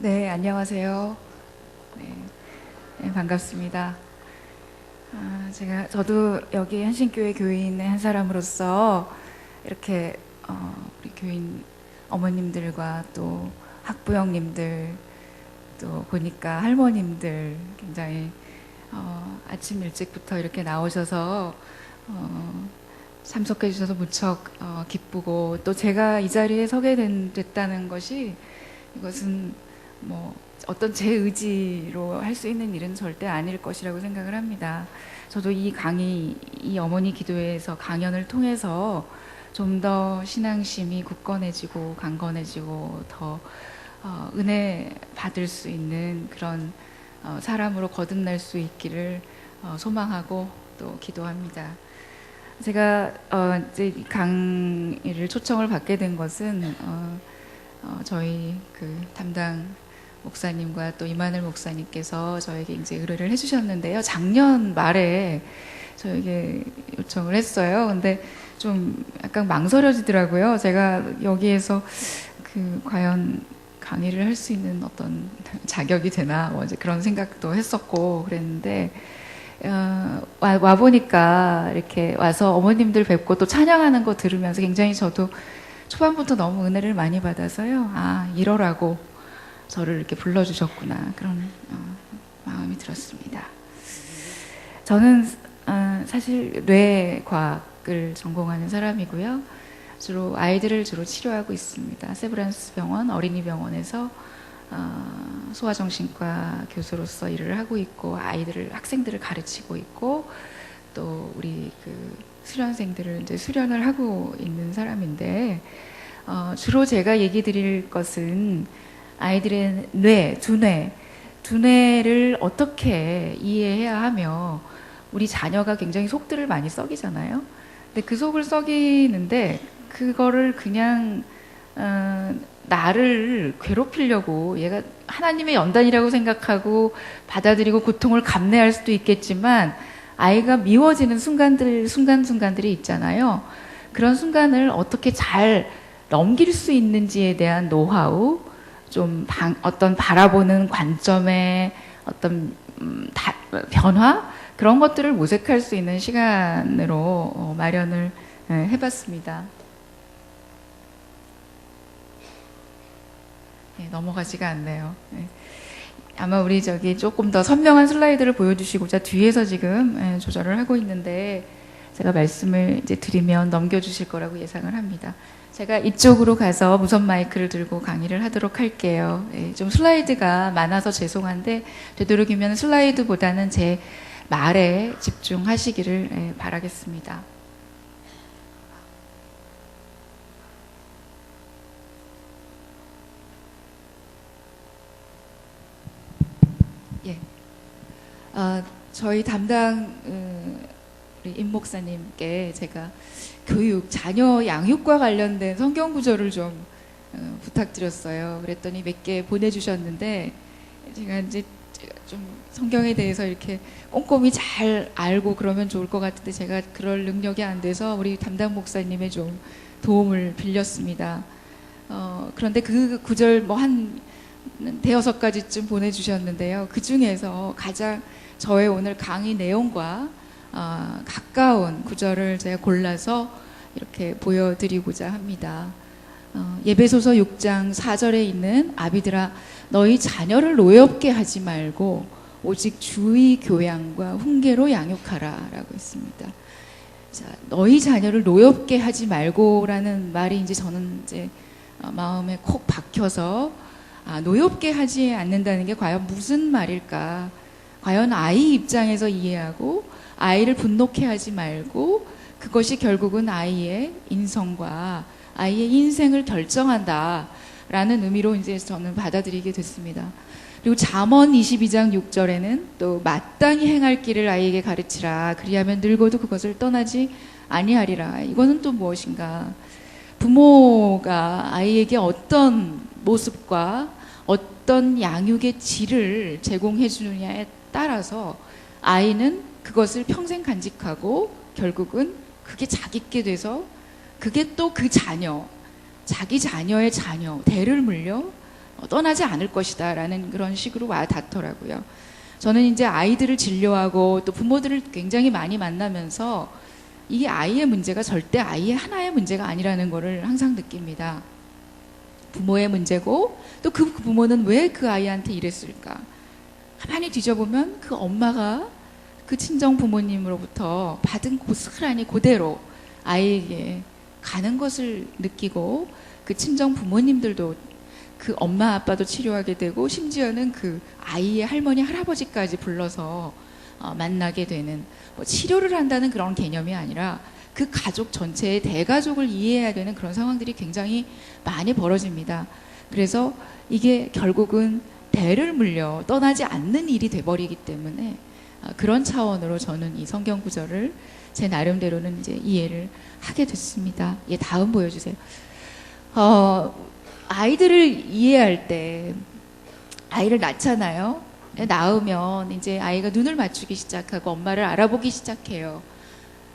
네, 안녕하세요. 네, 네, 반갑습니다. 저도 여기 한신교회 교인의 한 사람으로서 이렇게 우리 교인 어머님들과 또 학부형님들 또 보니까 할머님들 굉장히 아침 일찍부터 이렇게 나오셔서 참석해 주셔서 무척 기쁘고, 또 제가 이 자리에 됐다는 것이, 이것은 뭐 어떤 제 의지로 할 수 있는 일은 절대 아닐 것이라고 생각을 합니다. 저도 이 어머니 기도회에서 강연을 통해서 좀 더 신앙심이 굳건해지고 강건해지고 더 은혜 받을 수 있는 그런 사람으로 거듭날 수 있기를 소망하고 또 기도합니다. 제가 이제 이 강의를 초청을 받게 된 것은 저희 그 담당 목사님과 또 이만을 목사님께서 저에게 이제 의뢰를 해주셨는데요. 작년 말에 저에게 요청을 했어요. 근데 좀 약간 망설여지더라고요. 제가 여기에서 과연 강의를 할 수 있는 어떤 자격이 되나, 뭐 이제 그런 생각도 했었고 그랬는데, 와 보니까 이렇게 와서 어머님들 뵙고 또 찬양하는 거 들으면서 굉장히 저도 초반부터 너무 은혜를 많이 받아서요. 이러라고 저를 이렇게 불러주셨구나, 그런 마음이 들었습니다. 저는 사실 뇌과학을 전공하는 사람이고요. 아이들을 주로 치료하고 있습니다. 세브란스 병원 어린이병원에서 소아정신과 교수로서 일을 하고 있고, 학생들을 가르치고 있고, 또 우리 수련생들을 이제 수련을 하고 있는 사람인데, 주로 제가 얘기 드릴 것은 아이들의 두뇌를 어떻게 이해해야 하며, 우리 자녀가 굉장히 속들을 많이 썩이잖아요. 근데 그 속을 썩이는데 그거를 그냥 나를 괴롭히려고, 얘가 하나님의 연단이라고 생각하고 받아들이고 고통을 감내할 수도 있겠지만, 아이가 미워지는 순간순간들이 있잖아요. 그런 순간을 어떻게 잘 넘길 수 있는지에 대한 노하우, 어떤 바라보는 관점의 어떤 변화, 그런 것들을 모색할 수 있는 시간으로 마련을 해봤습니다. 넘어가지가 않네요. 아마 우리 조금 더 선명한 슬라이드를 보여주시고자 뒤에서 지금 조절을 하고 있는데, 제가 말씀을 이제 드리면 넘겨주실 거라고 예상을 합니다. 제가 이쪽으로 가서 무선 마이크를 들고 강의를 하도록 할게요. 좀 슬라이드가 많아서 죄송한데, 되도록이면 슬라이드보다는 제 말에 집중하시기를 바라겠습니다. 예. 저희 담당 우리 임 목사님께 제가 자녀 양육과 관련된 성경 구절을 좀 부탁드렸어요. 그랬더니 몇 개 보내주셨는데, 제가 이제 좀 성경에 대해서 이렇게 꼼꼼히 잘 알고 그러면 좋을 것 같은데, 제가 그럴 능력이 안 돼서 우리 담당 목사님의 좀 도움을 빌렸습니다. 그런데 그 구절 한 대여섯 가지쯤 보내주셨는데요. 그 중에서 가장 저의 오늘 강의 내용과 가까운 구절을 제가 골라서 이렇게 보여드리고자 합니다. 예배소서 6장 4절에 있는 아비들아, 너희 자녀를 노엽게 하지 말고 오직 주의 교양과 훈계로 양육하라 라고 했습니다. 자, 너희 자녀를 노엽게 하지 말고라는 말이 이제 저는 이제 마음에 콕 박혀서, 노엽게 하지 않는다는 게 과연 무슨 말일까? 과연 아이 입장에서 이해하고 아이를 분노케 하지 말고, 그것이 결국은 아이의 인성과 아이의 인생을 결정한다 라는 의미로 이제 저는 받아들이게 됐습니다. 그리고 잠언 22장 6절에는 또 마땅히 행할 길을 아이에게 가르치라, 그리하면 늙어도 그것을 떠나지 아니하리라. 이거는 또 무엇인가? 부모가 아이에게 어떤 모습과 어떤 양육의 질을 제공해 주느냐에 따라서 아이는 그것을 평생 간직하고, 결국은 그게 자기께 돼서 그게 또 자기 자녀의 자녀, 대를 물려 떠나지 않을 것이다 라는 그런 식으로 와 닿더라고요. 저는 이제 아이들을 진료하고 또 부모들을 굉장히 많이 만나면서 이게 아이의 문제가 절대 아이의 하나의 문제가 아니라는 거를 항상 느낍니다. 부모의 문제고 또 그 부모는 왜 그 아이한테 이랬을까? 가만히 뒤져보면 그 엄마가 그 친정 부모님으로부터 받은 고스란히 그대로 아이에게 가는 것을 느끼고 그 친정 부모님들도 그 엄마 아빠도 치료하게 되고 심지어는 그 아이의 할머니 할아버지까지 불러서 만나게 되는 뭐 치료를 한다는 그런 개념이 아니라 그 가족 전체의 대가족을 이해해야 되는 그런 상황들이 굉장히 많이 벌어집니다. 그래서 이게 결국은 대를 물려 떠나지 않는 일이 돼버리기 때문에 그런 차원으로 저는 이 성경 구절을 제 나름대로는 이제 이해를 하게 됐습니다. 예, 다음 보여주세요. 아이들을 이해할 때 아이를 낳잖아요. 낳으면 이제 아이가 눈을 맞추기 시작하고 엄마를 알아보기 시작해요.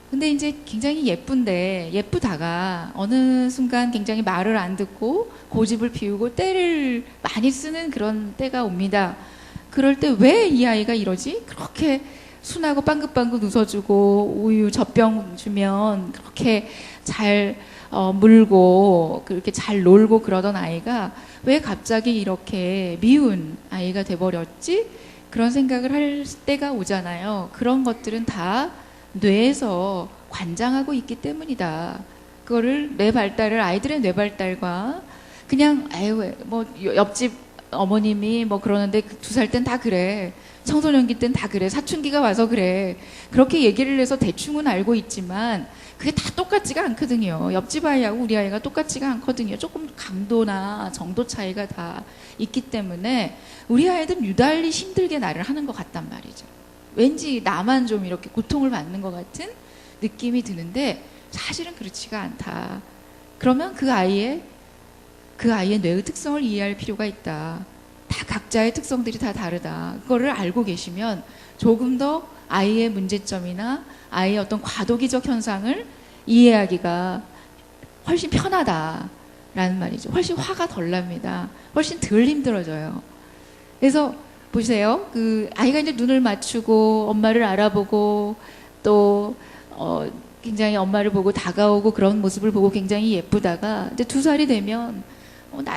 근데 이제 굉장히 예쁘다가 어느 순간 굉장히 말을 안 듣고 고집을 피우고 때를 많이 쓰는 그런 때가 옵니다. 그럴 때 왜 이 아이가 이러지? 그렇게 순하고 빵긋빵긋 웃어주고 우유 젖병 주면 그렇게 잘 물고 그렇게 잘 놀고 그러던 아이가 왜 갑자기 이렇게 미운 아이가 돼버렸지? 그런 생각을 할 때가 오잖아요. 그런 것들은 다 뇌에서 관장하고 있기 때문이다. 그거를 아이들의 뇌 발달과 그냥 아유 뭐 옆집 어머님이 뭐 그러는데 2살 땐 다 그래. 청소년기 땐 다 그래. 사춘기가 와서 그래. 그렇게 얘기를 해서 대충은 알고 있지만 그게 다 똑같지가 않거든요. 옆집 아이하고 우리 아이가 똑같지가 않거든요. 조금 강도나 정도 차이가 다 있기 때문에 우리 아이들은 유달리 힘들게 나를 하는 것 같단 말이죠. 왠지 나만 좀 이렇게 고통을 받는 것 같은 느낌이 드는데 사실은 그렇지가 않다. 그러면 그 아이의 뇌의 특성을 이해할 필요가 있다. 다 각자의 특성들이 다 다르다. 그거를 알고 계시면 조금 더 아이의 문제점이나 아이의 어떤 과도기적 현상을 이해하기가 훨씬 편하다라는 말이죠. 훨씬 화가 덜 납니다. 훨씬 덜 힘들어져요. 그래서 보세요. 그 아이가 이제 눈을 맞추고 엄마를 알아보고 또 굉장히 엄마를 보고 다가오고 그런 모습을 보고 굉장히 예쁘다가 이제 2살이 되면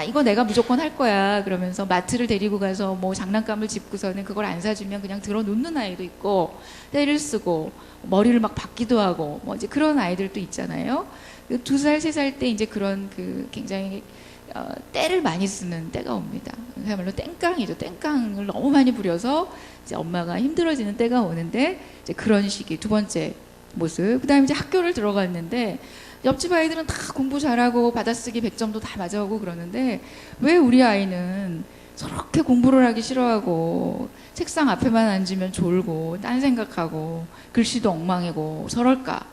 이거 내가 무조건 할 거야 그러면서 마트를 데리고 가서 뭐 장난감을 짚고서는 그걸 안 사주면 그냥 들어 놓는 아이도 있고 때를 쓰고 머리를 막 박기도 하고 뭐 이제 그런 아이들도 있잖아요. 2살, 3살 때 이제 그런 그 굉장히 때를 많이 쓰는 때가 옵니다. 그야말로 땡깡이죠. 땡깡을 너무 많이 부려서 이제 엄마가 힘들어지는 때가 오는데 이제 그런 시기 두 번째 모습. 그다음에 이제 학교를 들어갔는데 옆집 아이들은 다 공부 잘하고 받아쓰기 100점도 다 맞아오고 그러는데 왜 우리 아이는 저렇게 공부를 하기 싫어하고 책상 앞에만 앉으면 졸고 딴 생각하고 글씨도 엉망이고 저럴까?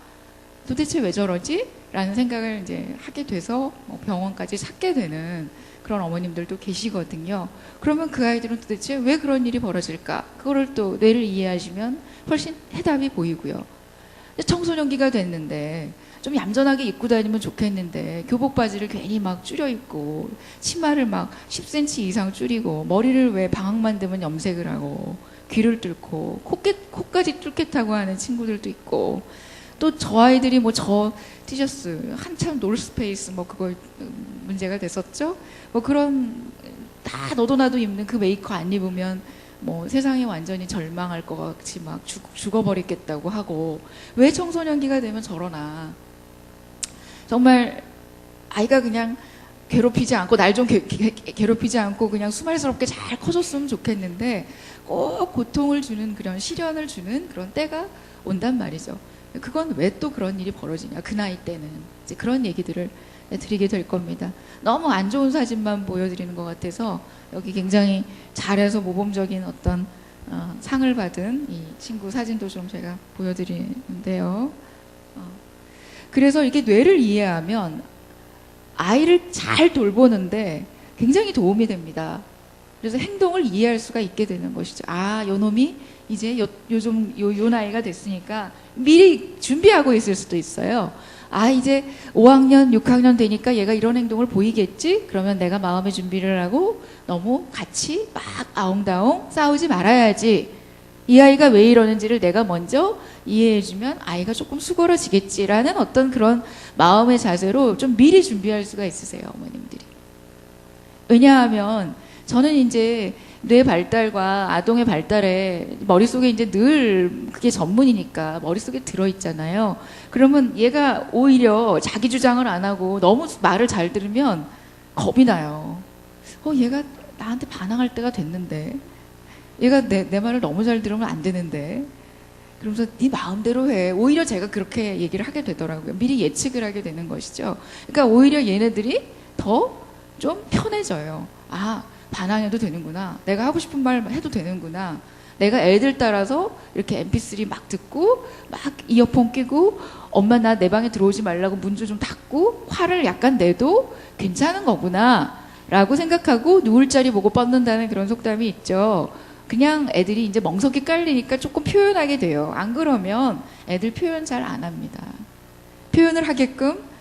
도대체 왜 저러지? 라는 생각을 이제 하게 돼서 병원까지 찾게 되는 그런 어머님들도 계시거든요. 그러면 그 아이들은 도대체 왜 그런 일이 벌어질까? 그거를 또 뇌를 이해하시면 훨씬 해답이 보이고요. 청소년기가 됐는데 좀 얌전하게 입고 다니면 좋겠는데 교복 바지를 괜히 막 줄여 입고 치마를 막 10cm 이상 줄이고 머리를 왜 방학만 되면 염색을 하고 귀를 뚫고 코까지 뚫겠다고 하는 친구들도 있고 또 저 아이들이 뭐 저 티셔츠 한참 노스페이스 뭐 그거 문제가 됐었죠. 뭐 그런 다 너도 나도 입는 그 메이커 안 입으면 뭐 세상이 완전히 절망할 것 같이 막 죽어버리겠다고 하고 왜 청소년기가 되면 저러나 정말 아이가 그냥 괴롭히지 않고 날 좀 괴롭히지 않고 그냥 수말스럽게 잘 커졌으면 좋겠는데 꼭 고통을 주는 그런 시련을 주는 그런 때가 온단 말이죠. 그건 왜 또 그런 일이 벌어지냐 그 나이 때는 이제 그런 얘기들을 드리게 될 겁니다. 너무 안 좋은 사진만 보여드리는 것 같아서 여기 굉장히 잘해서 모범적인 어떤 상을 받은 이 친구 사진도 좀 제가 보여드리는데요. 그래서 이렇게 뇌를 이해하면 아이를 잘 돌보는데 굉장히 도움이 됩니다. 그래서 행동을 이해할 수가 있게 되는 것이죠. 아, 요 놈이 이제 요 나이가 됐으니까 미리 준비하고 있을 수도 있어요. 아, 이제 5학년, 6학년 되니까 얘가 이런 행동을 보이겠지? 그러면 내가 마음의 준비를 하고 너무 같이 막 아웅다웅 싸우지 말아야지. 이 아이가 왜 이러는지를 내가 먼저 이해해주면 아이가 조금 수월해지겠지라는 어떤 그런 마음의 자세로 좀 미리 준비할 수가 있으세요, 어머님들이. 왜냐하면 저는 이제 뇌 발달과 아동의 발달에 머릿속에 이제 늘 그게 전문이니까 머릿속에 들어있잖아요. 그러면 얘가 오히려 자기 주장을 안 하고 너무 말을 잘 들으면 겁이 나요. 얘가 나한테 반항할 때가 됐는데, 얘가 내 말을 너무 잘 들으면 안 되는데, 그러면서 네 마음대로 해. 오히려 제가 그렇게 얘기를 하게 되더라고요. 미리 예측을 하게 되는 것이죠. 그러니까 오히려 얘네들이 더 좀 편해져요. 아, 반항해도 되는구나. 내가 하고 싶은 말 해도 되는구나. 내가 애들 따라서 이렇게 mp3 막 듣고 막 이어폰 끼고 엄마 나 내 방에 들어오지 말라고 문 좀 닫고 화를 약간 내도 괜찮은 거구나 라고 생각하고 누울 자리 보고 뻗는다는 그런 속담이 있죠. 그냥 애들이 이제 멍석이 깔리니까 조금 표현하게 돼요. 안 그러면 애들 표현 잘 안 합니다. 표현을 하게끔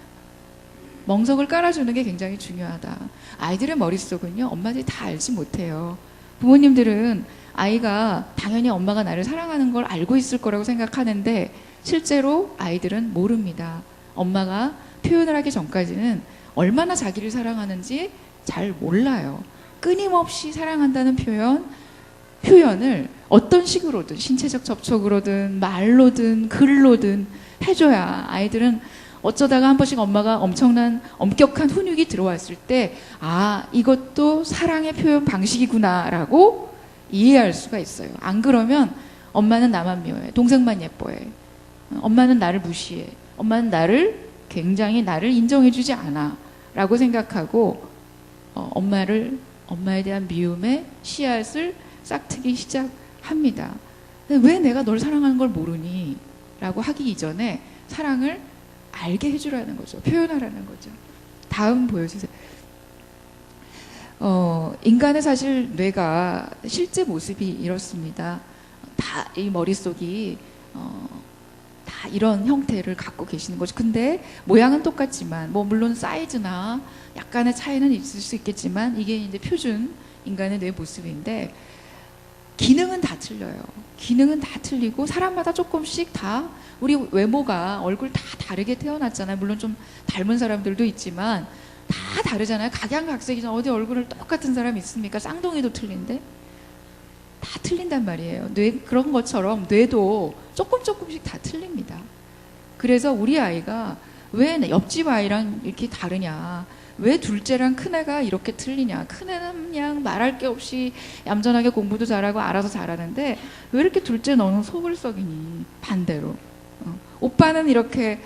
멍석을 깔아주는 게 굉장히 중요하다. 아이들의 머릿속은요, 엄마들이 다 알지 못해요. 부모님들은 아이가 당연히 엄마가 나를 사랑하는 걸 알고 있을 거라고 생각하는데 실제로 아이들은 모릅니다. 엄마가 표현을 하기 전까지는 얼마나 자기를 사랑하는지 잘 몰라요. 끊임없이 사랑한다는 표현을 어떤 식으로든 신체적 접촉으로든 말로든 글로든 해줘야 아이들은 어쩌다가 한 번씩 엄마가 엄청난 엄격한 훈육이 들어왔을 때 아, 이것도 사랑의 표현 방식이구나 라고 이해할 수가 있어요. 안 그러면 엄마는 나만 미워해, 동생만 예뻐해, 엄마는 나를 무시해, 엄마는 굉장히 나를 인정해주지 않아 라고 생각하고 엄마에 대한 미움의 씨앗을 싹트기 시작합니다. 왜 내가 널 사랑하는 걸 모르니? 라고 하기 이전에 사랑을 알게 해주라는 거죠. 표현하라는 거죠. 다음 보여주세요. 인간의 사실 뇌가 실제 모습이 이렇습니다. 다 이 머릿속이 다 이런 형태를 갖고 계시는 거죠. 근데 모양은 똑같지만 물론 사이즈나 약간의 차이는 있을 수 있겠지만 이게 이제 표준 인간의 뇌 모습인데 기능은 다 틀려요. 기능은 다 틀리고 사람마다 조금씩 다 우리 외모가 얼굴 다 다르게 태어났잖아요. 물론 좀 닮은 사람들도 있지만 다 다르잖아요. 각양각색이잖아요. 어디 얼굴을 똑같은 사람이 있습니까? 쌍둥이도 틀린데 다 틀린단 말이에요. 그런 것처럼 뇌도 조금씩 다 틀립니다. 그래서 우리 아이가 왜 옆집 아이랑 이렇게 다르냐, 왜 둘째랑 큰애가 이렇게 틀리냐. 큰애는 그냥 말할 게 없이 얌전하게 공부도 잘하고 알아서 잘하는데 왜 이렇게 둘째 너는 속을 썩이니. 반대로 오빠는 이렇게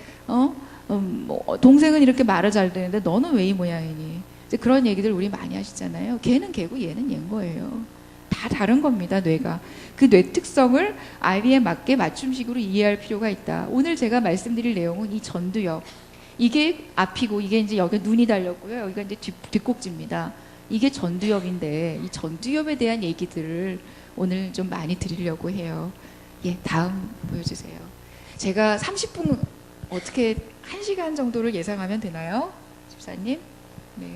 동생은 이렇게 말을 잘 듣는데 너는 왜 이 모양이니. 이제 그런 얘기들 우리 많이 하시잖아요. 걔는 걔고 얘는 얘인 거예요. 다 다른 겁니다. 뇌가. 그 뇌 특성을 아이에 맞게 맞춤식으로 이해할 필요가 있다. 오늘 제가 말씀드릴 내용은 이 전두엽, 이게 앞이고 이게 이제 여기 눈이 달렸고요. 여기가 이제 뒷꼭지입니다. 이게 전두엽인데 이 전두엽에 대한 얘기들을 오늘 좀 많이 드리려고 해요. 예, 다음 보여주세요. 제가 30분 어떻게 1시간 정도를 예상하면 되나요? 집사님? 네.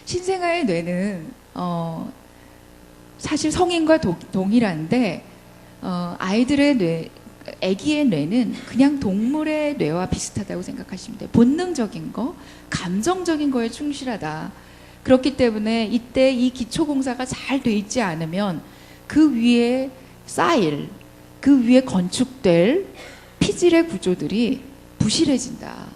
신생아의 뇌는 사실 성인과 동일한데 아이들의 뇌, 아기의 뇌는 그냥 동물의 뇌와 비슷하다고 생각하시면 돼요. 본능적인 거, 감정적인 거에 충실하다. 그렇기 때문에 이때 이 기초공사가 잘 돼 있지 않으면 그 위에 쌓일, 그 위에 건축될 피질의 구조들이 부실해진다.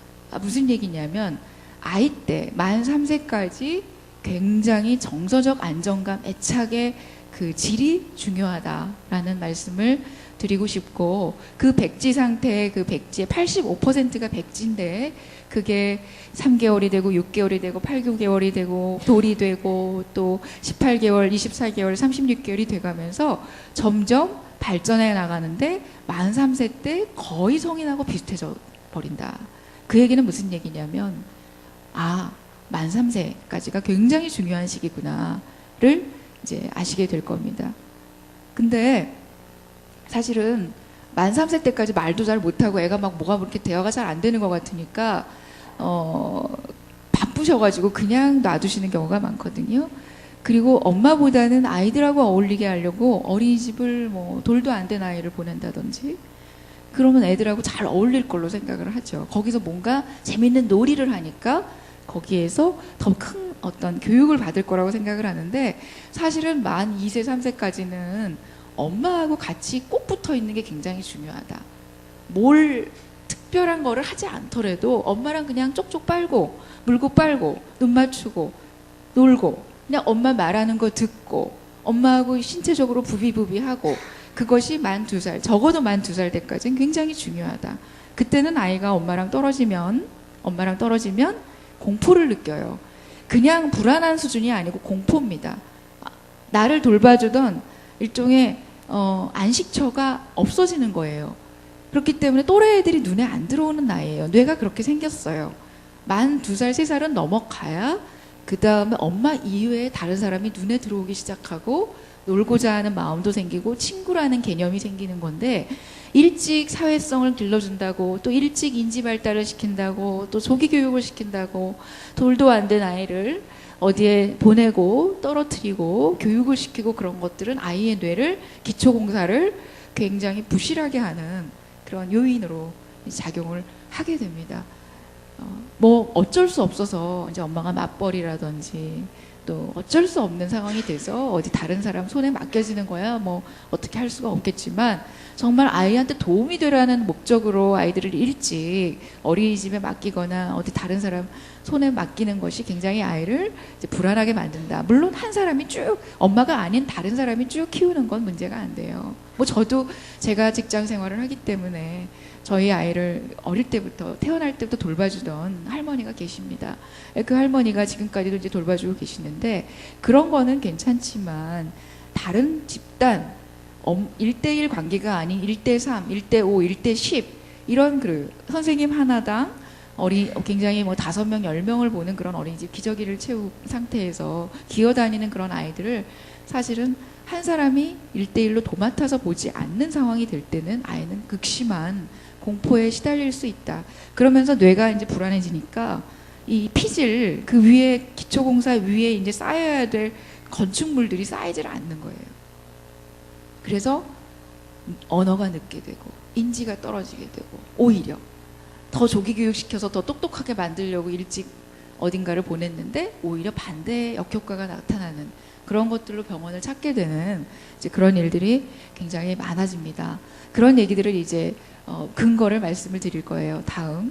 무슨 얘기냐면 아이 때 만 3세까지 굉장히 정서적 안정감, 애착의 그 질이 중요하다라는 말씀을 드리고 싶고, 그 백지 상태의 그 백지의 85%가 백지인데 그게 3개월이 되고 6개월이 되고 8개월이 되고 돌이 되고 또 18개월, 24개월, 36개월이 돼가면서 점점 발전해 나가는데 만 3세 때 거의 성인하고 비슷해져 버린다. 그 얘기는 무슨 얘기냐면 만 3세까지가 굉장히 중요한 시기구나를 이제 아시게 될 겁니다. 근데 사실은 만 3세 때까지 말도 잘 못하고 애가 막 뭐가 그렇게 대화가 잘 안 되는 것 같으니까 바쁘셔가지고 그냥 놔두시는 경우가 많거든요. 그리고 엄마보다는 아이들하고 어울리게 하려고 어린이집을 뭐 돌도 안 된 아이를 보낸다든지 그러면 애들하고 잘 어울릴 걸로 생각을 하죠. 거기서 뭔가 재밌는 놀이를 하니까 거기에서 더 큰 어떤 교육을 받을 거라고 생각을 하는데 사실은 만 2세, 3세까지는 엄마하고 같이 꼭 붙어 있는 게 굉장히 중요하다. 뭘 특별한 거를 하지 않더라도 엄마랑 그냥 쪽쪽 빨고 물고 빨고 눈 맞추고 놀고 그냥 엄마 말하는 거 듣고 엄마하고 신체적으로 부비부비하고 그것이 만 2살, 적어도 만 2살 때까지는 굉장히 중요하다. 그때는 아이가 엄마랑 떨어지면 공포를 느껴요. 그냥 불안한 수준이 아니고 공포입니다. 나를 돌봐주던 일종의 안식처가 없어지는 거예요. 그렇기 때문에 또래 애들이 눈에 안 들어오는 나이예요. 뇌가 그렇게 생겼어요. 만 2살, 3살은 넘어가야 그 다음에 엄마 이외에 다른 사람이 눈에 들어오기 시작하고 놀고자 하는 마음도 생기고 친구라는 개념이 생기는 건데 일찍 사회성을 길러준다고 또 일찍 인지 발달을 시킨다고 또 조기 교육을 시킨다고 돌도 안 된 아이를 어디에 보내고 떨어뜨리고 교육을 시키고 그런 것들은 아이의 뇌를 기초공사를 굉장히 부실하게 하는 그런 요인으로 작용을 하게 됩니다. 뭐 어쩔 수 없어서 이제 엄마가 맞벌이라든지 또 어쩔 수 없는 상황이 돼서 어디 다른 사람 손에 맡겨지는 거야 뭐 어떻게 할 수가 없겠지만 정말 아이한테 도움이 되라는 목적으로 아이들을 일찍 어린이집에 맡기거나 어디 다른 사람 손에 맡기는 것이 굉장히 아이를 이제 불안하게 만든다. 물론 한 사람이 쭉 엄마가 아닌 다른 사람이 쭉 키우는 건 문제가 안 돼요. 뭐 저도 제가 직장 생활을 하기 때문에 저희 아이를 어릴 때부터 태어날 때부터 돌봐주던 할머니가 계십니다. 그 할머니가 지금까지도 이제 돌봐주고 계시는데 그런 거는 괜찮지만 다른 집단 1대1 관계가 아닌 1대3, 1대5, 1대10 이런 그 선생님 하나당 굉장히 뭐 5명, 10명을 보는 그런 어린이집 기저귀를 채운 상태에서 기어다니는 그런 아이들을 사실은 한 사람이 1대1로 도맡아서 보지 않는 상황이 될 때는 아이는 극심한 공포에 시달릴 수 있다. 그러면서 뇌가 이제 불안해지니까 이 피질 그 위에 기초공사 위에 이제 쌓여야 될 건축물들이 쌓이질 않는 거예요. 그래서 언어가 늦게 되고 인지가 떨어지게 되고 오히려 더 조기 교육시켜서 더 똑똑하게 만들려고 일찍 어딘가를 보냈는데 오히려 반대의 역효과가 나타나는 그런 것들로 병원을 찾게 되는 이제 그런 일들이 굉장히 많아집니다. 그런 얘기들을 이제 근거를 말씀을 드릴 거예요. 다음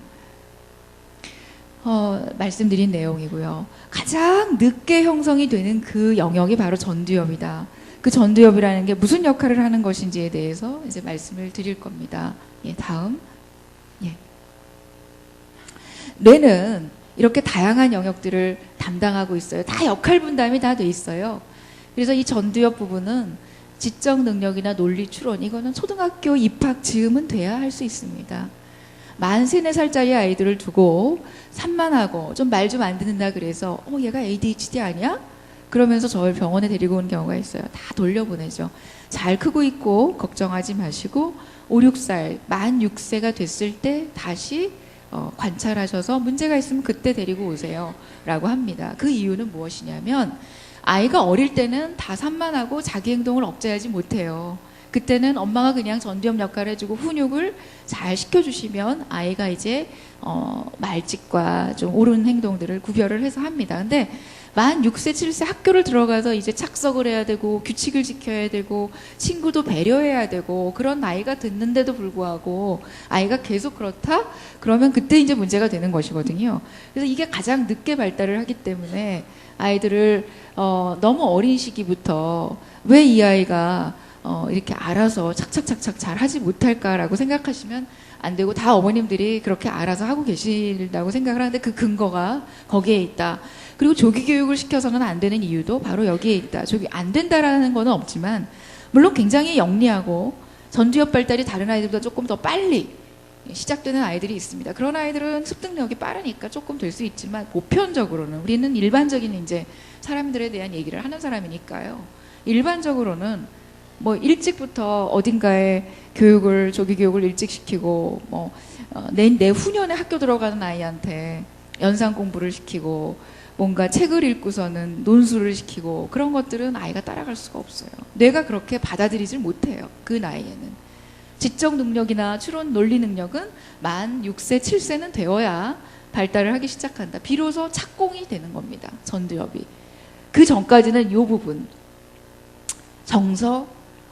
말씀드린 내용이고요. 가장 늦게 형성이 되는 그 영역이 바로 전두엽이다. 그 전두엽이라는 게 무슨 역할을 하는 것인지에 대해서 이제 말씀을 드릴 겁니다. 예, 다음. 예. 뇌는 이렇게 다양한 영역들을 담당하고 있어요. 다 역할 분담이 다 돼 있어요. 그래서 이 전두엽 부분은 지적 능력이나 논리 추론 이거는 초등학교 입학 즈음은 돼야 할 수 있습니다. 만 3, 4살짜리 아이들을 두고 산만하고 좀 말 좀 안 듣는다 그래서 얘가 ADHD 아니야? 그러면서 저를 병원에 데리고 온 경우가 있어요. 다 돌려보내죠. 잘 크고 있고 걱정하지 마시고 5, 6살, 만 6세가 됐을 때 다시 관찰하셔서 문제가 있으면 그때 데리고 오세요 라고 합니다. 그 이유는 무엇이냐면 아이가 어릴 때는 다 산만하고 자기 행동을 억제하지 못해요. 그때는 엄마가 그냥 전두엽 역할을 해주고 훈육을 잘 시켜주시면 아이가 이제 말짓과 좀 옳은 행동들을 구별을 해서 합니다. 근데 만 6세, 7세 학교를 들어가서 이제 착석을 해야 되고 규칙을 지켜야 되고 친구도 배려해야 되고 그런 나이가 됐는데도 불구하고 아이가 계속 그렇다? 그러면 그때 이제 문제가 되는 것이거든요. 그래서 이게 가장 늦게 발달을 하기 때문에 아이들을 너무 어린 시기부터 왜 이 아이가 이렇게 알아서 착착착착 잘 하지 못할까라고 생각하시면 안 되고 다 어머님들이 그렇게 알아서 하고 계신다고 생각을 하는데 그 근거가 거기에 있다. 그리고 조기 교육을 시켜서는 안 되는 이유도 바로 여기에 있다. 조기 안 된다라는 건 없지만 물론 굉장히 영리하고 전두엽 발달이 다른 아이들보다 조금 더 빨리 시작되는 아이들이 있습니다. 그런 아이들은 습득력이 빠르니까 조금 될 수 있지만 보편적으로는 우리는 일반적인 이제 사람들에 대한 얘기를 하는 사람이니까요. 일반적으로는 뭐 일찍부터 어딘가에 교육을 조기 교육을 일찍 시키고 뭐 내후년에 학교 들어가는 아이한테 연상 공부를 시키고 뭔가 책을 읽고서는 논술을 시키고 그런 것들은 아이가 따라갈 수가 없어요. 뇌가 그렇게 받아들이질 못해요. 그 나이에는. 지적 능력이나 추론 논리 능력은 만 6세, 7세는 되어야 발달을 하기 시작한다. 비로소 착공이 되는 겁니다. 전두엽이. 그 전까지는 이 부분. 정서,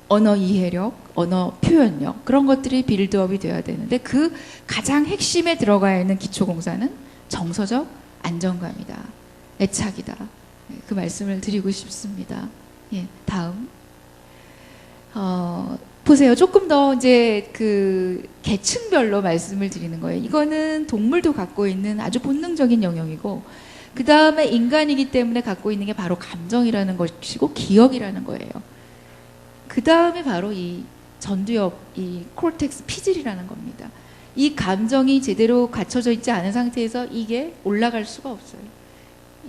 언어 이해력, 언어 표현력 그런 것들이 빌드업이 돼야 되는데 그 가장 핵심에 들어가 있는 기초공사는 정서적 안정감이다. 애착이다. 그 말씀을 드리고 싶습니다. 예, 다음. 보세요. 조금 더 이제 그 계층별로 말씀을 드리는 거예요. 이거는 동물도 갖고 있는 아주 본능적인 영역이고, 그 다음에 인간이기 때문에 갖고 있는 게 바로 감정이라는 것이고 기억이라는 거예요. 그 다음에 바로 이 전두엽, 이 콜텍스 피질이라는 겁니다. 이 감정이 제대로 갖춰져 있지 않은 상태에서 이게 올라갈 수가 없어요.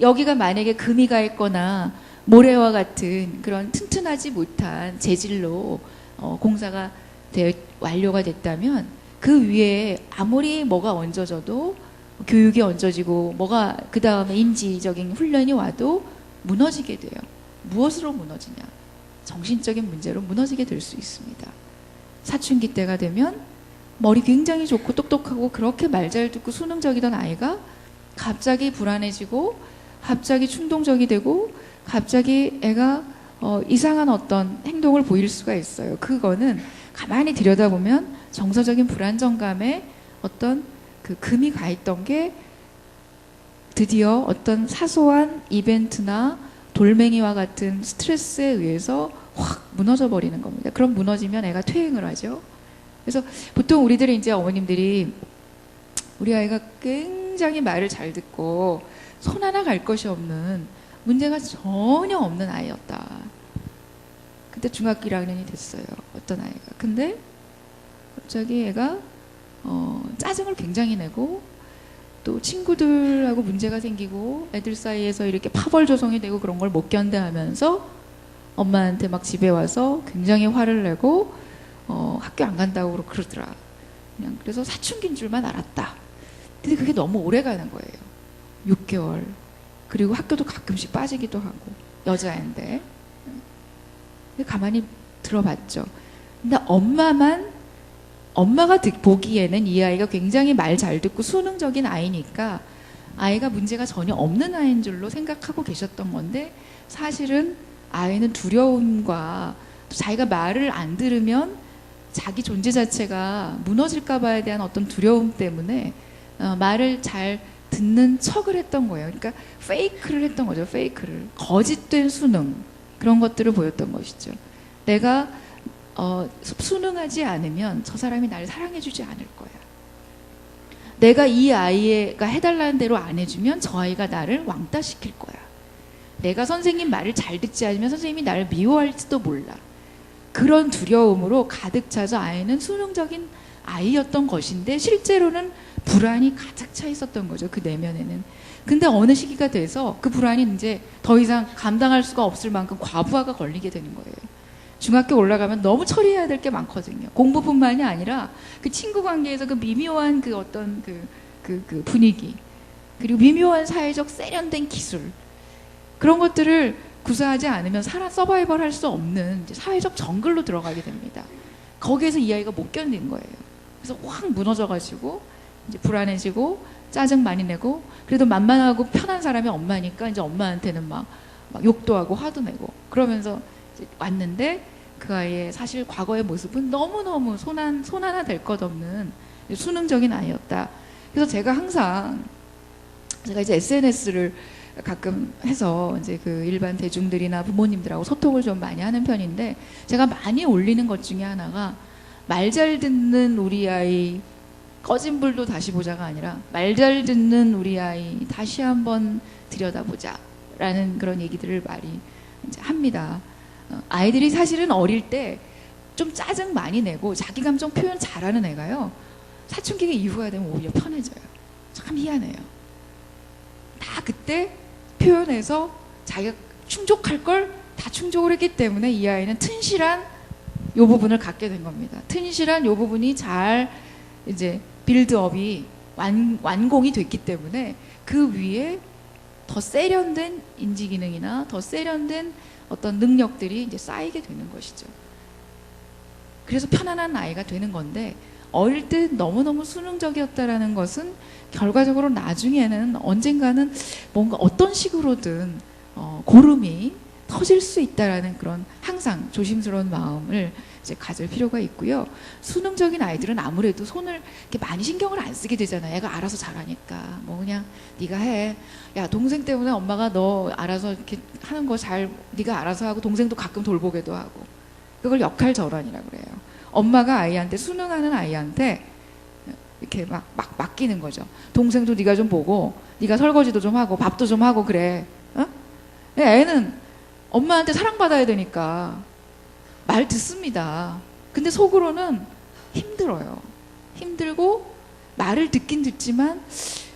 여기가 만약에 금이 가 있거나 모래와 같은 그런 튼튼하지 못한 재질로 공사가 완료가 됐다면 그 위에 아무리 뭐가 얹어져도 교육이 얹어지고 뭐가 그 다음에 인지적인 훈련이 와도 무너지게 돼요. 무엇으로 무너지냐? 정신적인 문제로 무너지게 될 수 있습니다. 사춘기 때가 되면 머리 굉장히 좋고 똑똑하고 그렇게 말 잘 듣고 수능적이던 아이가 갑자기 불안해지고 갑자기 충동적이 되고 갑자기 애가 이상한 어떤 행동을 보일 수가 있어요. 그거는 가만히 들여다보면 정서적인 불안정감에 어떤 그 금이 가 있던 게 드디어 어떤 사소한 이벤트나 돌멩이와 같은 스트레스에 의해서 확 무너져 버리는 겁니다. 그럼 무너지면 애가 퇴행을 하죠. 그래서 보통 우리들이 이제 어머님들이 우리 아이가 굉장히 말을 잘 듣고 손 하나 갈 것이 없는 문제가 전혀 없는 아이였다. 그때 중학교 1학년이 됐어요. 어떤 아이가. 근데 갑자기 애가 짜증을 굉장히 내고 또 친구들하고 문제가 생기고 애들 사이에서 이렇게 파벌 조성이 되고 그런 걸 못 견뎌하면서 엄마한테 막 집에 와서 굉장히 화를 내고 학교 안 간다고 그러더라. 그냥 그래서 사춘기인 줄만 알았다. 근데 그게 너무 오래 가는 거예요. 6개월. 그리고 학교도 가끔씩 빠지기도 하고 여자애인데. 가만히 들어봤죠. 근데 엄마가 보기에는 이 아이가 굉장히 말 잘 듣고 수능적인 아이니까 아이가 문제가 전혀 없는 아이인 줄로 생각하고 계셨던 건데 사실은 아이는 두려움과 또 자기가 말을 안 들으면 자기 존재 자체가 무너질까 봐에 대한 어떤 두려움 때문에 말을 잘 듣는 척을 했던 거예요. 그러니까 페이크를 했던 거죠. 페이크를. 거짓된 수능 그런 것들을 보였던 것이죠. 내가 수능하지 않으면 저 사람이 나를 사랑해주지 않을 거야. 내가 이 아이가 해달라는 대로 안 해주면 저 아이가 나를 왕따시킬 거야. 내가 선생님 말을 잘 듣지 않으면 선생님이 나를 미워할지도 몰라. 그런 두려움으로 가득 차서 아이는 수능적인 아이였던 것인데 실제로는 불안이 가득 차 있었던 거죠. 그 내면에는. 근데 어느 시기가 돼서 그 불안이 이제 더 이상 감당할 수가 없을 만큼 과부하가 걸리게 되는 거예요. 중학교 올라가면 너무 처리해야 될 게 많거든요. 공부뿐만이 아니라 그 친구 관계에서 그 미묘한 그 어떤 그 분위기 그리고 미묘한 사회적 세련된 기술 그런 것들을 구사하지 않으면 서바이벌 할 수 없는 이제 사회적 정글로 들어가게 됩니다. 거기에서 이 아이가 못 견딘 거예요. 그래서 확 무너져가지고 이제 불안해지고 짜증 많이 내고 그래도 만만하고 편한 사람이 엄마니까 이제 엄마한테는 막 욕도 하고 화도 내고 그러면서 이제 왔는데 그 아이의 사실 과거의 모습은 너무너무 손 하나 될 것 없는 수능적인 아이였다. 그래서 제가 이제 SNS를 가끔 해서 이제 그 일반 대중들이나 부모님들하고 소통을 좀 많이 하는 편인데 제가 많이 올리는 것 중에 하나가 말 잘 듣는 우리 아이 꺼진 불도 다시 보자가 아니라 말 잘 듣는 우리 아이 다시 한번 들여다보자 라는 그런 얘기들을 많이 이제 합니다. 아이들이 사실은 어릴 때 좀 짜증 많이 내고 자기 감정 표현 잘하는 애가요 사춘기 이후가 되면 오히려 편해져요. 참 희한해요. 다 그때 표현해서 자기가 충족할 걸 다 충족을 했기 때문에 이 아이는 튼실한 요 부분을 갖게 된 겁니다. 튼실한 요 부분이 잘 이제 빌드업이 완공이 됐기 때문에 그 위에 더 세련된 인지 기능이나 더 세련된 어떤 능력들이 이제 쌓이게 되는 것이죠. 그래서 편안한 아이가 되는 건데, 어릴 때 너무너무 수능적이었다라는 것은 결과적으로 나중에는 언젠가는 뭔가 어떤 식으로든 고름이 터질 수 있다라는 그런 항상 조심스러운 마음을 이제 가질 필요가 있고요. 수능적인 아이들은 아무래도 손을 이렇게 많이 신경을 안 쓰게 되잖아요. 애가 알아서 잘하니까. 뭐 그냥 네가 해. 야, 동생 때문에 엄마가 너 알아서 이렇게 하는 거 잘 네가 알아서 하고, 동생도 가끔 돌보게도 하고. 그걸 역할 전환이라고 그래요. 엄마가 아이한테, 수능하는 아이한테 이렇게 막 맡기는 거죠. 동생도 네가 좀 보고, 네가 설거지도 좀 하고, 밥도 좀 하고 그래. 어? 애는 엄마한테 사랑받아야 되니까 말 듣습니다. 근데 속으로는 힘들어요. 힘들고 말을 듣긴 듣지만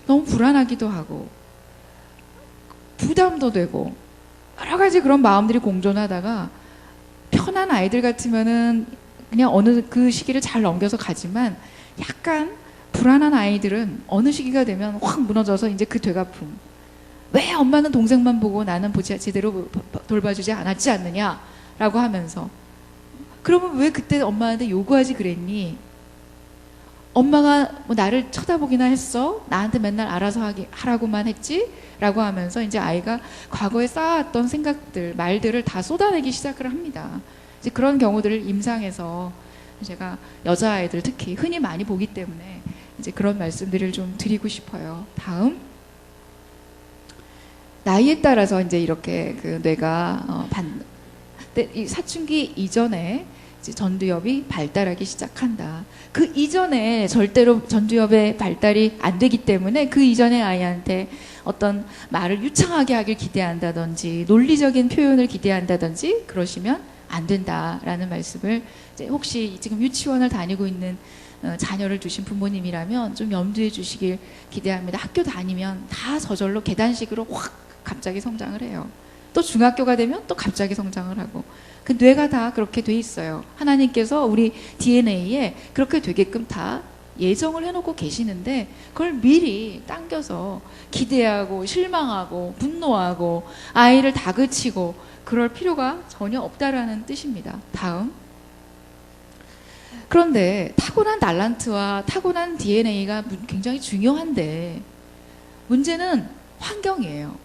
너무 불안하기도 하고 부담도 되고 여러 가지 그런 마음들이 공존하다가, 편한 아이들 같으면은 그냥 어느 그 시기를 잘 넘겨서 가지만, 약간 불안한 아이들은 어느 시기가 되면 확 무너져서 이제 그 되갚음. 왜 엄마는 동생만 보고 나는 제대로 돌봐주지 않았지 않느냐라고 하면서, 그러면 왜 그때 엄마한테 요구하지 그랬니? 엄마가 뭐 나를 쳐다보기나 했어? 나한테 맨날 알아서 하라고만 했지? 라고 하면서 이제 아이가 과거에 쌓아왔던 생각들, 말들을 다 쏟아내기 시작을 합니다. 이제 그런 경우들을 임상에서 제가 여자아이들 특히 흔히 많이 보기 때문에 이제 그런 말씀들을 좀 드리고 싶어요. 다음. 나이에 따라서 이제 이렇게 그 뇌가 이 사춘기 이전에 이제 전두엽이 발달하기 시작한다. 그 이전에 절대로 전두엽의 발달이 안 되기 때문에 그 이전의 아이한테 어떤 말을 유창하게 하길 기대한다든지 논리적인 표현을 기대한다든지 그러시면 안 된다라는 말씀을, 이제 혹시 지금 유치원을 다니고 있는 자녀를 두신 부모님이라면 좀 염두에 주시길 기대합니다. 학교 다니면 다 저절로 계단식으로 확 갑자기 성장을 해요. 또 중학교가 되면 또 갑자기 성장을 하고, 그 뇌가 다 그렇게 돼 있어요. 하나님께서 우리 DNA에 그렇게 되게끔 다 예정을 해놓고 계시는데, 그걸 미리 당겨서 기대하고 실망하고 분노하고 아이를 다그치고 그럴 필요가 전혀 없다라는 뜻입니다. 다음. 그런데 타고난 달란트와 타고난 DNA가 굉장히 중요한데, 문제는 환경이에요.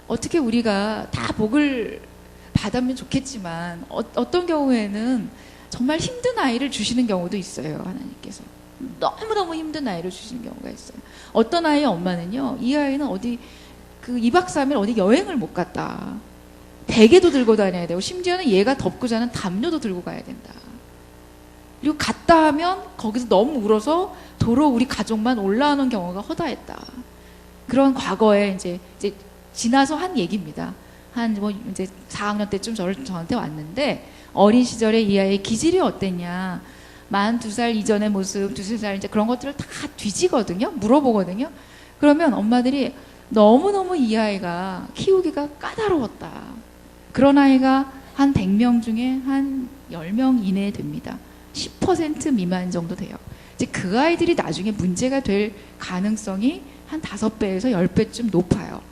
어떻게 우리가 다 복을 받으면 좋겠지만 어떤 경우에는 정말 힘든 아이를 주시는 경우도 있어요. 하나님께서 너무너무 힘든 아이를 주시는 경우가 있어요. 어떤 아이의 엄마는요, 이 아이는 어디 그 2박 3일 어디 여행을 못 갔다. 베개도 들고 다녀야 되고, 심지어는 얘가 덮고 자는 담요도 들고 가야 된다. 그리고 갔다 하면 거기서 너무 울어서 도로 우리 가족만 올라오는 경우가 허다했다. 그런 과거에 이제 지나서 한 얘기입니다. 한 뭐 이제 4학년 때쯤 저한테 왔는데, 어린 시절에 이 아이의 기질이 어땠냐, 만 2살 이전의 모습, 2~3살 이제 그런 것들을 다 뒤지거든요. 물어보거든요. 그러면 엄마들이 너무너무 이 아이가 키우기가 까다로웠다. 그런 아이가 한 100명 중에 한 10명 이내에 됩니다. 10% 미만 정도 돼요. 이제 그 아이들이 나중에 문제가 될 가능성이 한 5배에서 10배쯤 높아요.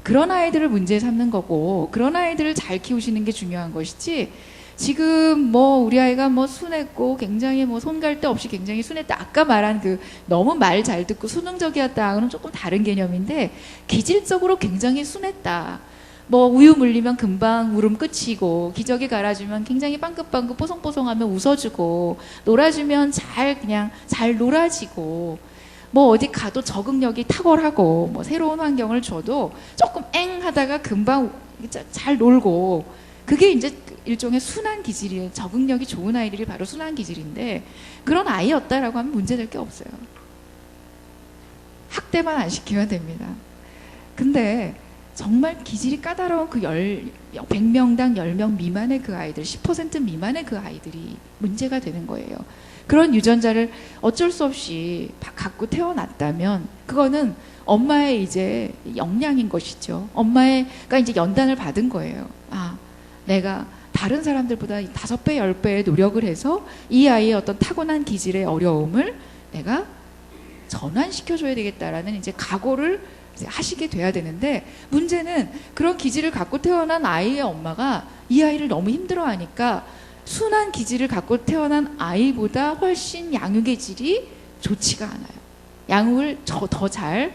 그런 아이들을 문제 삼는 거고, 그런 아이들을 잘 키우시는 게 중요한 것이지, 지금 뭐 우리 아이가 뭐 순했고 굉장히 뭐 손 갈 데 없이 굉장히 순했다, 아까 말한 그 너무 말 잘 듣고 수능적이었다는 조금 다른 개념인데, 기질적으로 굉장히 순했다. 뭐 우유 물리면 금방 울음 끝이고, 기저귀 갈아주면 굉장히 빵긋빵긋 뽀송뽀송하면 웃어주고, 놀아주면 그냥 잘 놀아지고, 뭐 어디 가도 적응력이 탁월하고, 뭐 새로운 환경을 줘도 조금 엥 하다가 금방 잘 놀고, 그게 이제 일종의 순한 기질이에요. 적응력이 좋은 아이들이 바로 순한 기질인데, 그런 아이였다라고 하면 문제될 게 없어요. 학대만 안 시키면 됩니다. 근데 정말 기질이 까다로운 그 100명당 10명 미만의 그 아이들, 10% 미만의 그 아이들이 문제가 되는 거예요. 그런 유전자를 어쩔 수 없이 갖고 태어났다면 그거는 엄마의 이제 역량인 것이죠. 엄마가 이제 연단을 받은 거예요. 아, 내가 다른 사람들보다 5배, 10배의 노력을 해서 이 아이의 어떤 타고난 기질의 어려움을 내가 전환시켜줘야 되겠다라는 이제 각오를 이제 하시게 돼야 되는데, 문제는 그런 기질을 갖고 태어난 아이의 엄마가 이 아이를 너무 힘들어하니까 순한 기질을 갖고 태어난 아이보다 훨씬 양육의 질이 좋지가 않아요. 양육을 더 잘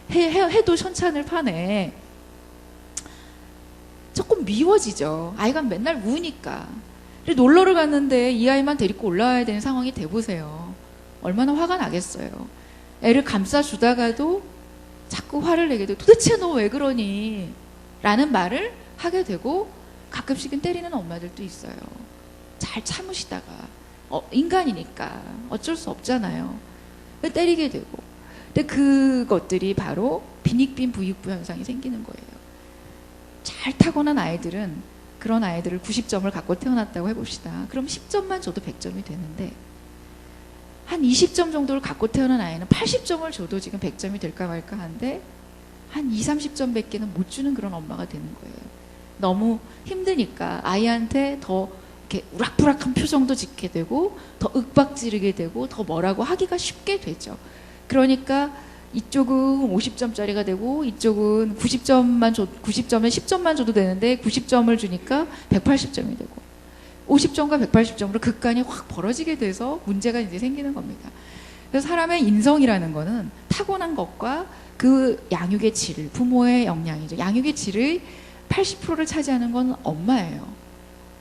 해도 현찬을 파네. 조금 미워지죠. 아이가 맨날 우니까. 놀러를 갔는데 이 아이만 데리고 올라와야 되는 상황이 돼보세요. 얼마나 화가 나겠어요. 애를 감싸주다가도 자꾸 화를 내게 되고, 도대체 너 왜 그러니? 라는 말을 하게 되고, 가끔씩은 때리는 엄마들도 있어요. 잘 참으시다가 인간이니까 어쩔 수 없잖아요. 때리게 되고. 근데 그것들이 바로 빈익빈 부익부 현상이 생기는 거예요. 잘 타고난 아이들은, 그런 아이들을 90점을 갖고 태어났다고 해봅시다. 그럼 10점만 줘도 100점이 되는데, 한 20점 정도를 갖고 태어난 아이는 80점을 줘도 지금 100점이 될까 말까 하는데 한 20, 30점 밖에는 못 주는 그런 엄마가 되는 거예요. 너무 힘드니까 아이한테 더 이렇게 우락부락한 표정도 짓게 되고, 더 윽박 지르게 되고, 더 뭐라고 하기가 쉽게 되죠. 그러니까 이쪽은 50점짜리가 되고, 이쪽은 90점에 10점만 줘도 되는데 90점을 주니까 180점이 되고, 50점과 180점으로 극간이 확 벌어지게 돼서 문제가 이제 생기는 겁니다. 그래서 사람의 인성이라는 거는 타고난 것과 그 양육의 질, 부모의 영향이죠. 양육의 질의 80%를 차지하는 건 엄마예요.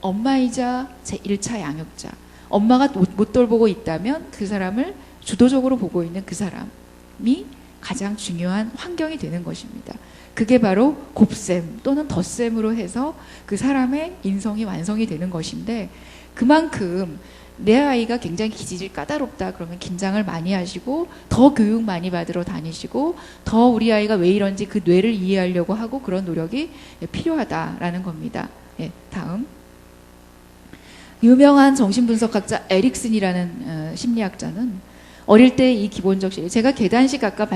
엄마이자 제1차 양육자. 엄마가 못 돌보고 있다면 그 사람을 주도적으로 보고 있는 그 사람이 가장 중요한 환경이 되는 것입니다. 그게 바로 곱셈 또는 덧셈으로 해서 그 사람의 인성이 완성이 되는 것인데, 그만큼 내 아이가 굉장히 기질이 까다롭다 그러면 긴장을 많이 하시고, 더 교육 많이 받으러 다니시고, 더 우리 아이가 왜 이런지 그 뇌를 이해하려고 하고, 그런 노력이 필요하다라는 겁니다. 예, 다음. 유명한 정신분석학자 에릭슨이라는 심리학자는 어릴 때 이 기본적 실, 제가 계단식 아까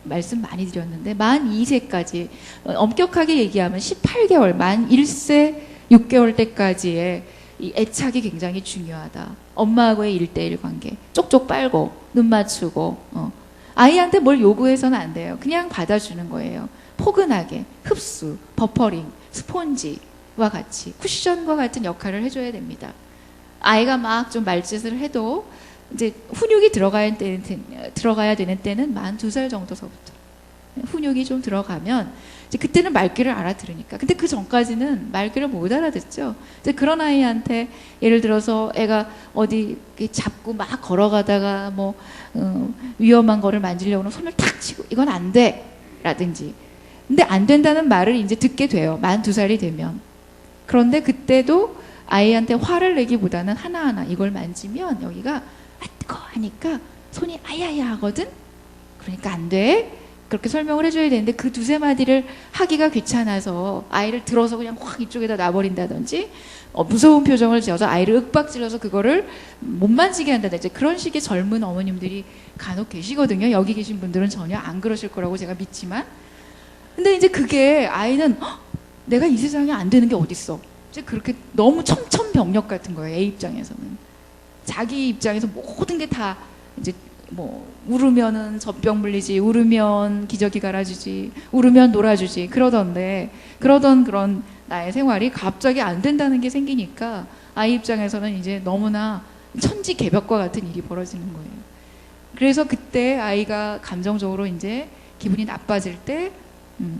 말씀 많이 드렸는데, 만 2세까지 엄격하게 얘기하면 18개월, 만 1세 6개월 때까지의 이 애착이 굉장히 중요하다. 엄마하고의 1대1 관계, 쪽쪽 빨고 눈 맞추고, 아이한테 뭘 요구해서는 안 돼요. 그냥 받아주는 거예요. 포근하게 흡수, 버퍼링, 스폰지와 같이 쿠션과 같은 역할을 해줘야 됩니다. 아이가 막 좀 말짓을 해도 이제 훈육이 들어가야 되는 때는 만 2살 정도서부터 훈육이 좀 들어가면 이제 그때는 말귀를 알아들으니까. 근데 그 전까지는 말귀를 못 알아듣죠. 이제 그런 아이한테 예를 들어서 애가 어디 잡고 막 걸어가다가 뭐 위험한 거를 만지려고 손을 탁 치고 이건 안 돼 라든지. 근데 안 된다는 말을 이제 듣게 돼요. 만 2살이 되면. 그런데 그때도 아이한테 화를 내기보다는 하나하나 이걸 만지면 여기가 뜨거 하니까 손이 아야야 하거든. 그러니까 안 돼. 그렇게 설명을 해줘야 되는데, 그 두세 마디를 하기가 귀찮아서 아이를 들어서 그냥 확 이쪽에다 놔버린다든지, 무서운 표정을 지어서 아이를 윽박질러서 그거를 못 만지게 한다든지, 그런 식의 젊은 어머님들이 간혹 계시거든요. 여기 계신 분들은 전혀 안 그러실 거라고 제가 믿지만. 근데 이제 그게 아이는 내가 이 세상에 안 되는 게 어딨어. 이제 그렇게 너무 청천벽력 같은 거예요. 애 입장에서는. 자기 입장에서 모든 게 다 이제 뭐 울으면은 젖병 물리지, 울으면 기저귀 갈아주지, 울으면 놀아주지 그러던 그런 나의 생활이 갑자기 안 된다는 게 생기니까 아이 입장에서는 이제 너무나 천지개벽과 같은 일이 벌어지는 거예요. 그래서 그때 아이가 감정적으로 이제 기분이 나빠질 때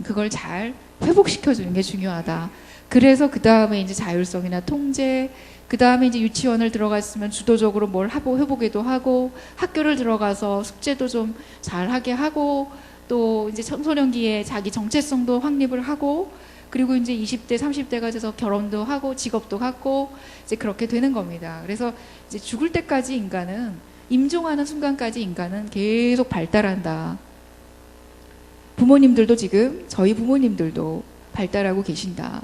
그걸 잘 회복시켜주는 게 중요하다. 그래서 그 다음에 이제 자율성이나 통제, 그 다음에 이제 유치원을 들어갔으면 주도적으로 뭘 해보기도 하고, 학교를 들어가서 숙제도 좀 잘하게 하고, 또 이제 청소년기에 자기 정체성도 확립을 하고, 그리고 이제 20대, 30대가 돼서 결혼도 하고, 직업도 갖고, 이제 그렇게 되는 겁니다. 그래서 이제 죽을 때까지 인간은, 임종하는 순간까지 인간은 계속 발달한다. 부모님들도 지금, 저희 부모님들도 발달하고 계신다.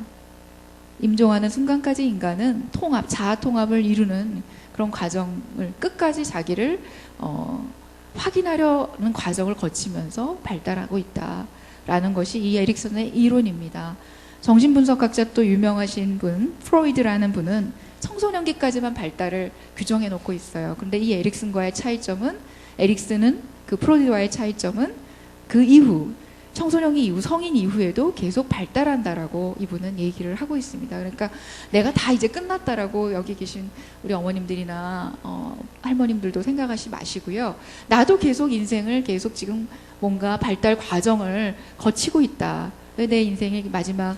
임종하는 순간까지 인간은 통합, 자아 통합을 이루는 그런 과정을 끝까지 자기를 확인하려는 과정을 거치면서 발달하고 있다라는 것이 이 에릭슨의 이론입니다. 정신분석학자 또 유명하신 분, 프로이드라는 분은 청소년기까지만 발달을 규정해 놓고 있어요. 그런데 이 에릭슨과의 차이점은, 에릭슨은 그 프로이드와의 차이점은 그 이후, 청소년기 이후, 성인 이후에도 계속 발달한다라고 이분은 얘기를 하고 있습니다. 그러니까 내가 다 이제 끝났다라고 여기 계신 우리 어머님들이나 할머님들도 생각하시 마시고요. 나도 계속 인생을 계속 지금 뭔가 발달 과정을 거치고 있다. 내 인생의 마지막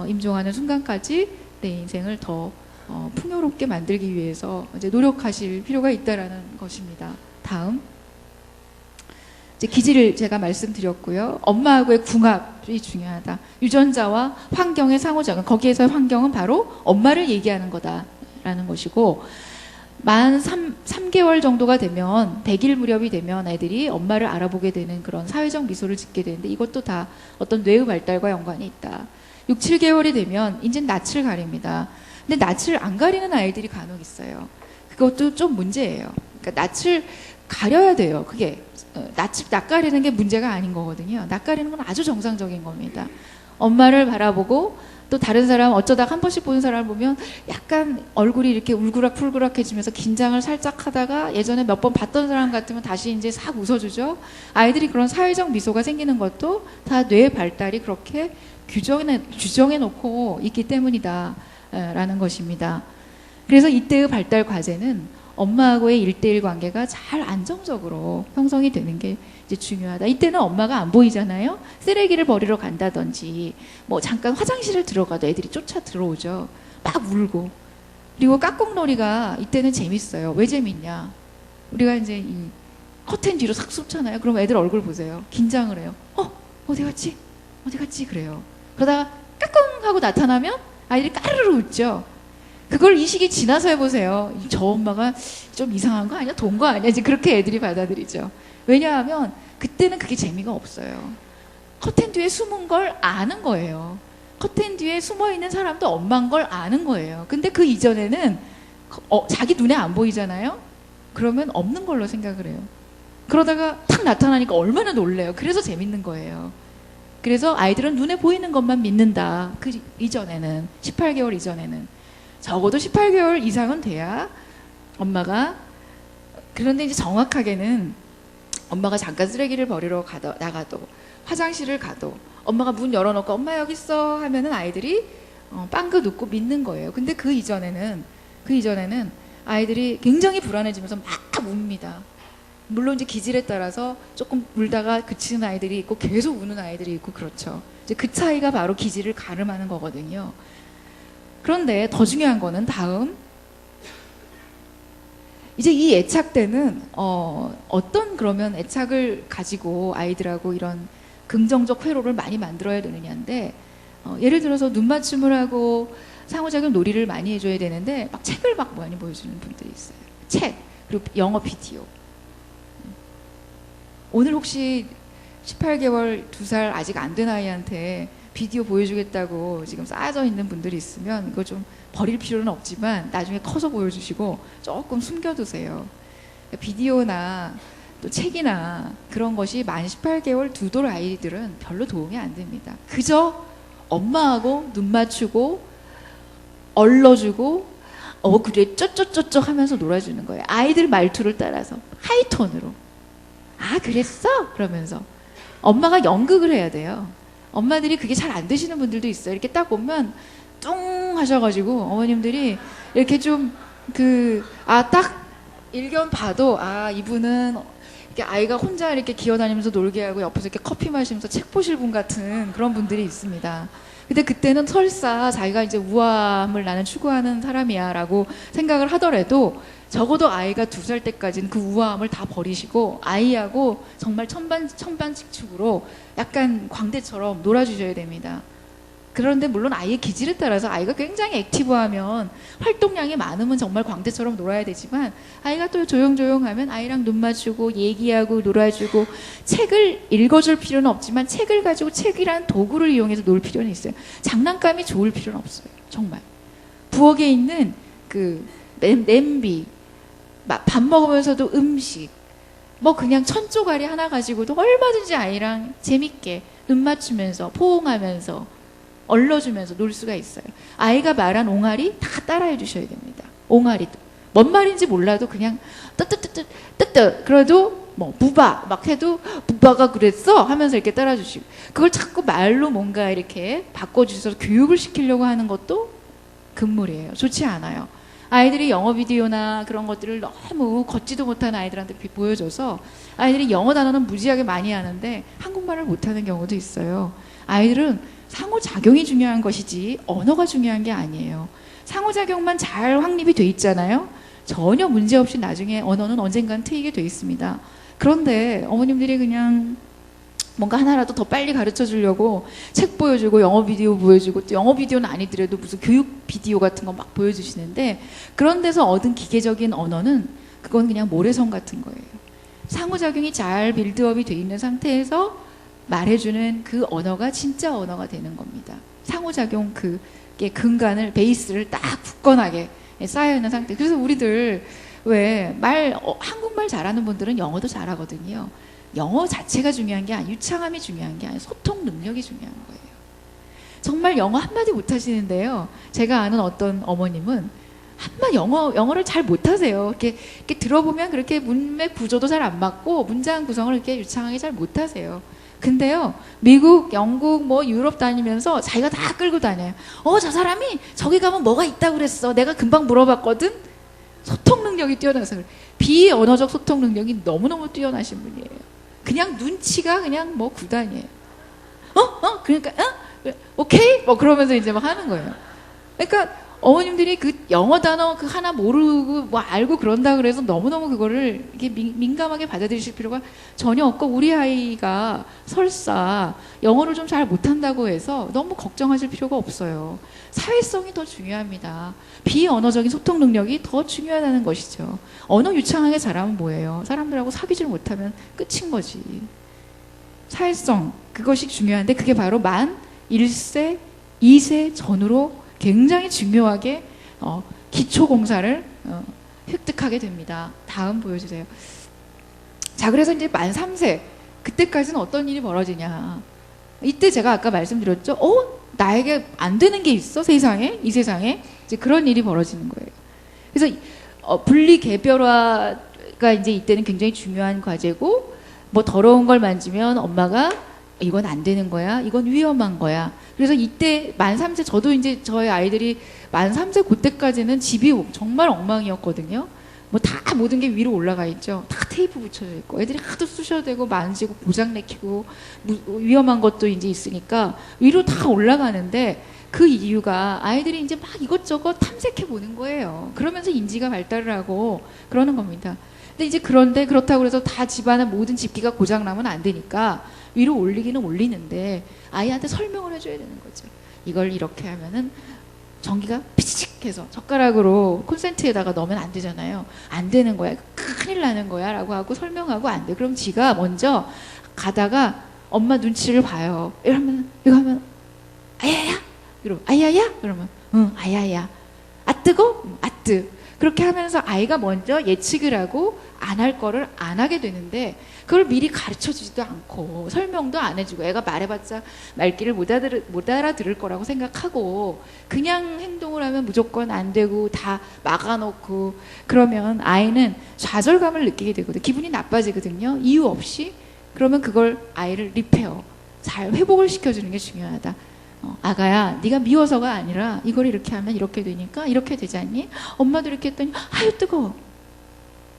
임종하는 순간까지 내 인생을 더 풍요롭게 만들기 위해서 이제 노력하실 필요가 있다라는 것입니다. 다음. 이제 기질을 제가 말씀드렸고요. 엄마하고의 궁합이 중요하다. 유전자와 환경의 상호작용. 거기에서의 환경은 바로 엄마를 얘기하는 거다라는 것이고, 만 3개월 정도가 되면, 100일 무렵이 되면 애들이 엄마를 알아보게 되는 그런 사회적 미소를 짓게 되는데, 이것도 다 어떤 뇌의 발달과 연관이 있다. 6, 7개월이 되면 이제 낯을 가립니다. 근데 낯을 안 가리는 아이들이 간혹 있어요. 그것도 좀 문제예요. 그러니까 낯을 가려야 돼요. 그게 낯 가리는 게 문제가 아닌 거거든요. 낯 가리는 건 아주 정상적인 겁니다. 엄마를 바라보고 또 다른 사람, 어쩌다 한 번씩 보는 사람을 보면 약간 얼굴이 이렇게 울그락풀그락해지면서 긴장을 살짝 하다가 예전에 몇 번 봤던 사람 같으면 다시 이제 싹 웃어주죠. 아이들이 그런 사회적 미소가 생기는 것도 다 뇌의 발달이 그렇게 규정해 놓고 있기 때문이다 라는 것입니다. 그래서 이때의 발달 과제는 엄마하고의 1대1 관계가 잘 안정적으로 형성이 되는 게 이제 중요하다. 이때는 엄마가 안 보이잖아요. 쓰레기를 버리러 간다든지 뭐 잠깐 화장실을 들어가도 애들이 쫓아 들어오죠. 막 울고. 그리고 깍꿍놀이가 이때는 재밌어요. 왜 재밌냐? 우리가 이제 이 커튼 뒤로 싹 쏟잖아요. 그럼 애들 얼굴 보세요. 긴장을 해요. 어디 갔지? 어디 갔지? 그래요. 그러다가 까꿍 하고 나타나면 아이들이 까르르 웃죠. 그걸 이 시기 지나서 해보세요. 저 엄마가 좀 이상한 거 아니야? 돈 거 아니야? 이제 그렇게 애들이 받아들이죠. 왜냐하면 그때는 그게 재미가 없어요. 커튼 뒤에 숨은 걸 아는 거예요. 커튼 뒤에 숨어있는 사람도 엄마인 걸 아는 거예요. 근데 그 이전에는 자기 눈에 안 보이잖아요? 그러면 없는 걸로 생각을 해요. 그러다가 탁 나타나니까 얼마나 놀래요. 그래서 재밌는 거예요. 그래서 아이들은 눈에 보이는 것만 믿는다. 그 이전에는, 18개월 이전에는. 적어도 18개월 이상은 돼야 엄마가, 그런데 이제 정확하게는 엄마가 잠깐 쓰레기를 버리러 나가도 화장실을 가도 엄마가 문 열어놓고 엄마 여기 있어 하면은 아이들이 빵긋 웃고 믿는 거예요. 근데 그 이전에는 아이들이 굉장히 불안해지면서 막 웁니다. 물론 이제 기질에 따라서 조금 울다가 그치는 아이들이 있고 계속 우는 아이들이 있고 그렇죠. 이제 그 차이가 바로 기질을 가름하는 거거든요. 그런데 더 중요한 거는 다음, 이제 이 애착 때는 어떤 그러면 애착을 가지고 아이들하고 이런 긍정적 회로를 많이 만들어야 되느냐인데, 예를 들어서 눈 맞춤을 하고 상호작용 놀이를 많이 해줘야 되는데 막 책을 막 많이 보여주는 분들이 있어요. 책, 그리고 영어 비디오. 오늘 혹시 18개월, 2살 아직 안 된 아이한테 비디오 보여주겠다고 지금 쌓여져 있는 분들이 있으면 이거 좀 버릴 필요는 없지만 나중에 커서 보여주시고 조금 숨겨두세요. 비디오나 또 책이나 그런 것이 만 18개월 두 돌 아이들은 별로 도움이 안 됩니다. 그저 엄마하고 눈 맞추고 얼러주고 그래 쩌쩌쩌쩌 하면서 놀아주는 거예요. 아이들 말투를 따라서 하이톤으로. 아 그랬어? 그러면서 엄마가 연극을 해야 돼요. 엄마들이 그게 잘 안 되시는 분들도 있어요. 이렇게 딱 보면 뚱 하셔가지고 어머님들이 이렇게 좀 딱 일견 봐도 이분은 이렇게 아이가 혼자 이렇게 기어다니면서 놀게 하고 옆에서 이렇게 커피 마시면서 책 보실 분 같은 그런 분들이 있습니다. 근데 그때는 설사 자기가 이제 우아함을 나는 추구하는 사람이야 라고 생각을 하더라도 적어도 아이가 2살 때까지는 그 우아함을 다 버리시고 아이하고 정말 천반씩축으로 약간 광대처럼 놀아주셔야 됩니다. 그런데 물론 아이의 기질에 따라서 아이가 굉장히 액티브하면 활동량이 많으면 정말 광대처럼 놀아야 되지만 아이가 또 조용조용하면 아이랑 눈 맞추고 얘기하고 놀아주고 책을 읽어줄 필요는 없지만 책을 가지고 책이란 도구를 이용해서 놀 필요는 있어요. 장난감이 좋을 필요는 없어요. 정말. 부엌에 있는 그 냄비, 밥 먹으면서도 음식, 뭐 그냥 천조가리 하나 가지고도 얼마든지 아이랑 재밌게 눈 맞추면서 포옹하면서 얼러주면서 놀 수가 있어요. 아이가 말한 옹알이 다 따라해 주셔야 됩니다. 옹알이도. 뭔 말인지 몰라도 그냥 뜨뜨뜨뜨 뜨뜨 그래도 뭐 부바 막 해도 부바가 그랬어 하면서 이렇게 따라주시고 그걸 자꾸 말로 뭔가 이렇게 바꿔주셔서 교육을 시키려고 하는 것도 금물이에요. 좋지 않아요. 아이들이 영어 비디오나 그런 것들을 너무 걷지도 못한 아이들한테 보여줘서 아이들이 영어 단어는 무지하게 많이 하는데 한국말을 못하는 경우도 있어요. 아이들은 상호작용이 중요한 것이지 언어가 중요한 게 아니에요. 상호작용만 잘 확립이 돼 있잖아요. 전혀 문제없이 나중에 언어는 언젠간 트이게 돼 있습니다. 그런데 어머님들이 그냥 뭔가 하나라도 더 빨리 가르쳐 주려고 책 보여주고 영어 비디오 보여주고 또 영어 비디오는 아니더라도 무슨 교육 비디오 같은 거 막 보여주시는데 그런 데서 얻은 기계적인 언어는 그건 그냥 모래성 같은 거예요. 상호작용이 잘 빌드업이 돼 있는 상태에서 말해주는 그 언어가 진짜 언어가 되는 겁니다. 상호작용 그게 근간을 베이스를 딱 굳건하게 쌓여 있는 상태. 그래서 우리들 왜 한국말 잘하는 분들은 영어도 잘하거든요. 영어 자체가 중요한 게 아니고 유창함이 중요한 게 아니고 소통 능력이 중요한 거예요. 정말 영어 한마디 못하시는데요. 제가 아는 어떤 어머님은 영어를 잘 못하세요. 이렇게 들어보면 그렇게 문맥 구조도 잘 안 맞고 문장 구성을 이렇게 유창하게 잘 못하세요. 근데요, 미국, 영국, 뭐 유럽 다니면서 자기가 다 끌고 다녀요. 저 사람이 저기 가면 뭐가 있다고 그랬어. 내가 금방 물어봤거든. 소통 능력이 뛰어나서 그래. 비언어적 소통 능력이 너무너무 뛰어나신 분이에요. 그냥 눈치가 그냥 뭐 구단이에요. 그러니까 오케이? 뭐 그러면서 이제 막 하는 거예요. 그러니까 어머님들이 그 영어 단어 그 하나 모르고 뭐 알고 그런다 그래서 너무너무 그거를 이렇게 민감하게 받아들이실 필요가 전혀 없고 우리 아이가 설사 영어를 좀 잘 못한다고 해서 너무 걱정하실 필요가 없어요. 사회성이 더 중요합니다. 비언어적인 소통 능력이 더 중요하다는 것이죠. 언어 유창하게 잘하면 뭐예요? 사람들하고 사귀질 못하면 끝인 거지. 사회성 그것이 중요한데 그게 바로 만 1세, 2세 전후로 굉장히 중요하게 기초공사를 획득하게 됩니다. 다음 보여주세요. 자, 그래서 이제 만 3세 그때까지는 어떤 일이 벌어지냐. 이때 제가 아까 말씀드렸죠. 나에게 안 되는 게 있어? 세상에? 이 세상에? 이제 그런 일이 벌어지는 거예요. 그래서 분리개별화가 이제 이때는 굉장히 중요한 과제고 뭐 더러운 걸 만지면 엄마가 이건 안 되는 거야. 이건 위험한 거야. 그래서 이때 만 3세 저도 이제 저희 아이들이 만 3세 그때까지는 집이 정말 엉망이었거든요. 뭐 다 모든 게 위로 올라가 있죠. 다 테이프 붙여져 있고 애들이 하도 쑤셔야 되고 만지고 고장 내키고 위험한 것도 이제 있으니까 위로 다 올라가는데 그 이유가 아이들이 이제 막 이것저것 탐색해 보는 거예요. 그러면서 인지가 발달을 하고 그러는 겁니다. 근데 이제 그렇다고 해서 다 집안의 모든 집기가 고장 나면 안 되니까 위로 올리기는 올리는데 아이한테 설명을 해줘야 되는 거죠. 이걸 이렇게 하면은 전기가 피치직 해서 젓가락으로 콘센트에다가 넣으면 안 되잖아요. 안 되는 거야. 큰일 나는 거야 라고 하고 설명하고 안 돼. 그럼 지가 먼저 가다가 엄마 눈치를 봐요. 이거 하면 아야야? 이러면 아야야? 그러면 응 아야야. 아 뜨거? 아 뜨. 그렇게 하면서 아이가 먼저 예측을 하고 안 할 거를 안 하게 되는데 그걸 미리 가르쳐주지도 않고 설명도 안 해주고 애가 말해봤자 말귀를 못 알아들을 거라고 생각하고 그냥 행동을 하면 무조건 안 되고 다 막아놓고 그러면 아이는 좌절감을 느끼게 되거든요. 기분이 나빠지거든요. 이유 없이. 그러면 그걸 아이를 리페어 잘 회복을 시켜주는 게 중요하다. 아가야 네가 미워서가 아니라 이걸 이렇게 하면 이렇게 되니까 이렇게 되지 않니? 엄마도 이렇게 했더니 아유 뜨거워.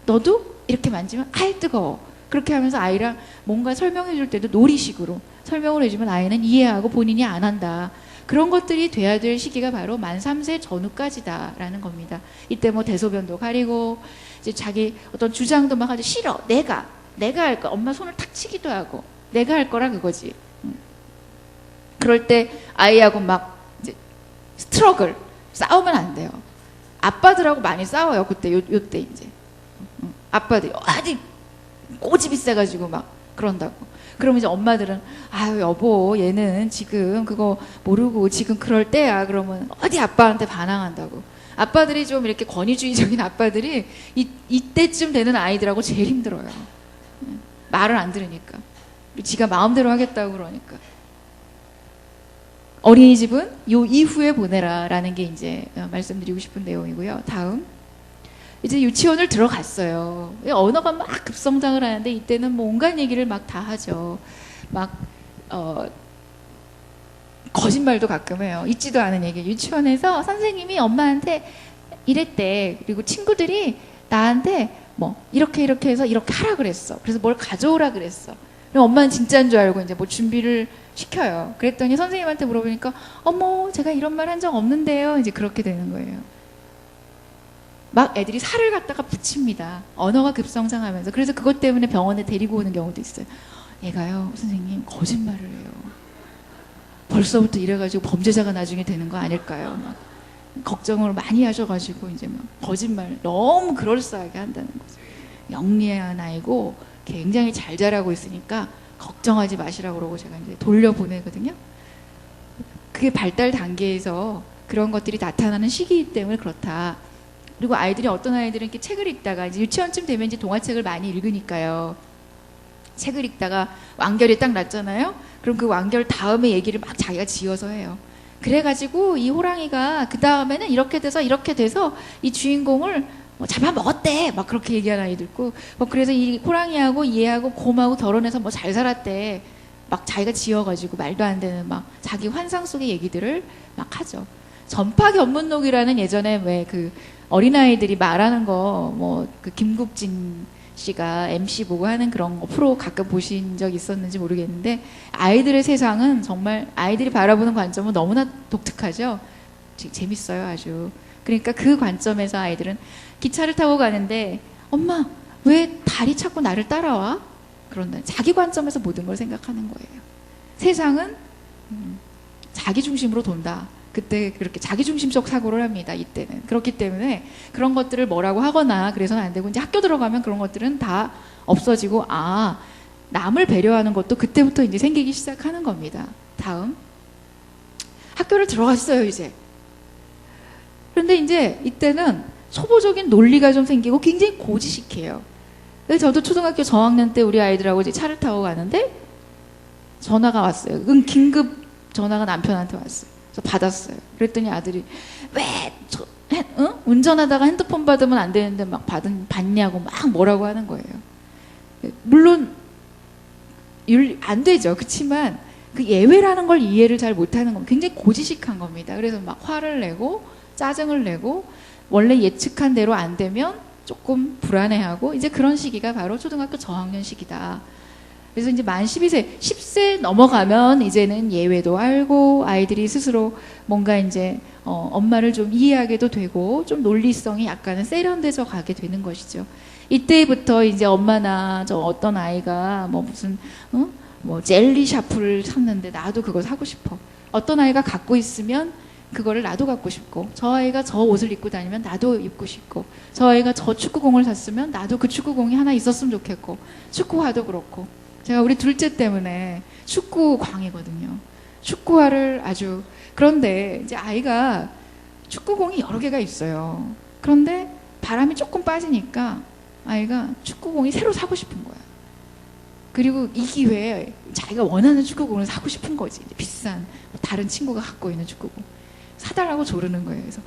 너도 이렇게 만지면 아유 뜨거워. 그렇게 하면서 아이랑 뭔가 설명해 줄 때도 놀이식으로 설명을 해주면 아이는 이해하고 본인이 안 한다. 그런 것들이 돼야 될 시기가 바로 만 3세 전후까지다라는 겁니다. 이때 뭐 대소변도 가리고 이제 자기 어떤 주장도 막 하죠. 싫어. 내가 할 거. 엄마 손을 탁 치기도 하고 내가 할 거라 그거지. 그럴 때 아이하고 막 이제 스트러글 싸우면 안 돼요. 아빠들하고 많이 싸워요. 그때 요때 이제 아빠들이 아직 꼬집이 세가지고 막 그런다고. 그러면 이제 엄마들은 아유 여보 얘는 지금 그거 모르고 지금 그럴 때야. 그러면 어디 아빠한테 반항한다고. 아빠들이 좀 이렇게 권위주의적인 아빠들이 이때쯤 되는 아이들하고 제일 힘들어요. 말을 안 들으니까. 지가 마음대로 하겠다고 그러니까. 어린이집은 요 이후에 보내라라는 게 이제 말씀드리고 싶은 내용이고요. 다음. 이제 유치원을 들어갔어요. 언어가 막 급성장을 하는데 이때는 뭐 온갖 얘기를 막 다 하죠. 막 거짓말도 가끔 해요. 있지도 않은 얘기. 유치원에서 선생님이 엄마한테 이랬대. 그리고 친구들이 나한테 뭐 이렇게 해서 이렇게 하라 그랬어. 그래서 뭘 가져오라 그랬어. 그럼 엄마는 진짜인 줄 알고 이제 뭐 준비를 시켜요. 그랬더니 선생님한테 물어보니까 어머 제가 이런 말 한 적 없는데요. 이제 그렇게 되는 거예요. 막 애들이 살을 갖다가 붙입니다. 언어가 급성장하면서. 그래서 그것 때문에 병원에 데리고 오는 경우도 있어요. 얘가요 선생님 거짓말을 해요. 벌써부터 이래가지고 범죄자가 나중에 되는 거 아닐까요? 막 걱정을 많이 하셔가지고 이제 막 거짓말 너무 그럴싸하게 한다는 거죠. 영리한 아이고 굉장히 잘 자라고 있으니까 걱정하지 마시라고 그러고 제가 이제 돌려보내거든요. 그게 발달 단계에서 그런 것들이 나타나는 시기이기 때문에 그렇다. 그리고 아이들이 어떤 아이들은 이렇게 책을 읽다가 이제 유치원쯤 되면 이제 동화책을 많이 읽으니까요. 책을 읽다가 완결이 딱 났잖아요. 그럼 그 완결 다음에 얘기를 막 자기가 지어서 해요. 그래가지고 이 호랑이가 그 다음에는 이렇게 돼서 이 주인공을 뭐 잡아먹었대. 막 그렇게 얘기하는 아이들 있고, 뭐 그래서 이 호랑이하고 얘하고 곰하고 결혼해서 뭐 잘 살았대. 막 자기가 지어가지고 말도 안 되는 막 자기 환상 속의 얘기들을 막 하죠. 전파견문록이라는 예전에 왜 그 어린아이들이 말하는 거 뭐 그 김국진 씨가 MC 보고 하는 그런 거 프로 가끔 보신 적 있었는지 모르겠는데 아이들의 세상은 정말 아이들이 바라보는 관점은 너무나 독특하죠. 재밌어요 아주. 그러니까 그 관점에서 아이들은 기차를 타고 가는데 엄마 왜 달이 자꾸 나를 따라와? 그런다. 자기 관점에서 모든 걸 생각하는 거예요. 세상은 자기 중심으로 돈다. 그때 그렇게 자기중심적 사고를 합니다. 이때는. 그렇기 때문에 그런 것들을 뭐라고 하거나 그래서는 안 되고 이제 학교 들어가면 그런 것들은 다 없어지고 남을 배려하는 것도 그때부터 이제 생기기 시작하는 겁니다. 다음. 학교를 들어갔어요, 이제. 그런데 이제 이때는 초보적인 논리가 좀 생기고 굉장히 고지식해요. 그래서 저도 초등학교 저학년 때 우리 아이들하고 이제 차를 타고 가는데 전화가 왔어요. 긴급 전화가 남편한테 왔어요. 그래서 받았어요. 그랬더니 아들이 운전하다가 핸드폰 받으면 안 되는데 막 받냐고 막 뭐라고 하는 거예요. 물론 안 되죠. 그렇지만 그 예외라는 걸 이해를 잘 못하는 겁니다. 굉장히 고지식한 겁니다. 그래서 막 화를 내고 짜증을 내고 원래 예측한 대로 안 되면 조금 불안해하고 이제 그런 시기가 바로 초등학교 저학년 시기다. 그래서 이제 만 12세, 10세 넘어가면 이제는 예외도 알고 아이들이 스스로 뭔가 이제 엄마를 좀 이해하게도 되고 좀 논리성이 약간은 세련돼져 가게 되는 것이죠. 이때부터 이제 엄마나 저 어떤 아이가 뭐 무슨 뭐 젤리 샤프를 샀는데 나도 그거 사고 싶어. 어떤 아이가 갖고 있으면 그거를 나도 갖고 싶고 저 아이가 저 옷을 입고 다니면 나도 입고 싶고 저 아이가 저 축구공을 샀으면 나도 그 축구공이 하나 있었으면 좋겠고 축구화도 그렇고 제가 우리 둘째 때문에 축구광이거든요. 축구화를 아주 그런데 이제 아이가 축구공이 여러 개가 있어요. 그런데 바람이 조금 빠지니까 아이가 축구공이 새로 사고 싶은 거야. 그리고 이 기회에 자기가 원하는 축구공을 사고 싶은 거지. 비싼 다른 친구가 갖고 있는 축구공 사달라고 조르는 거예요. 그래서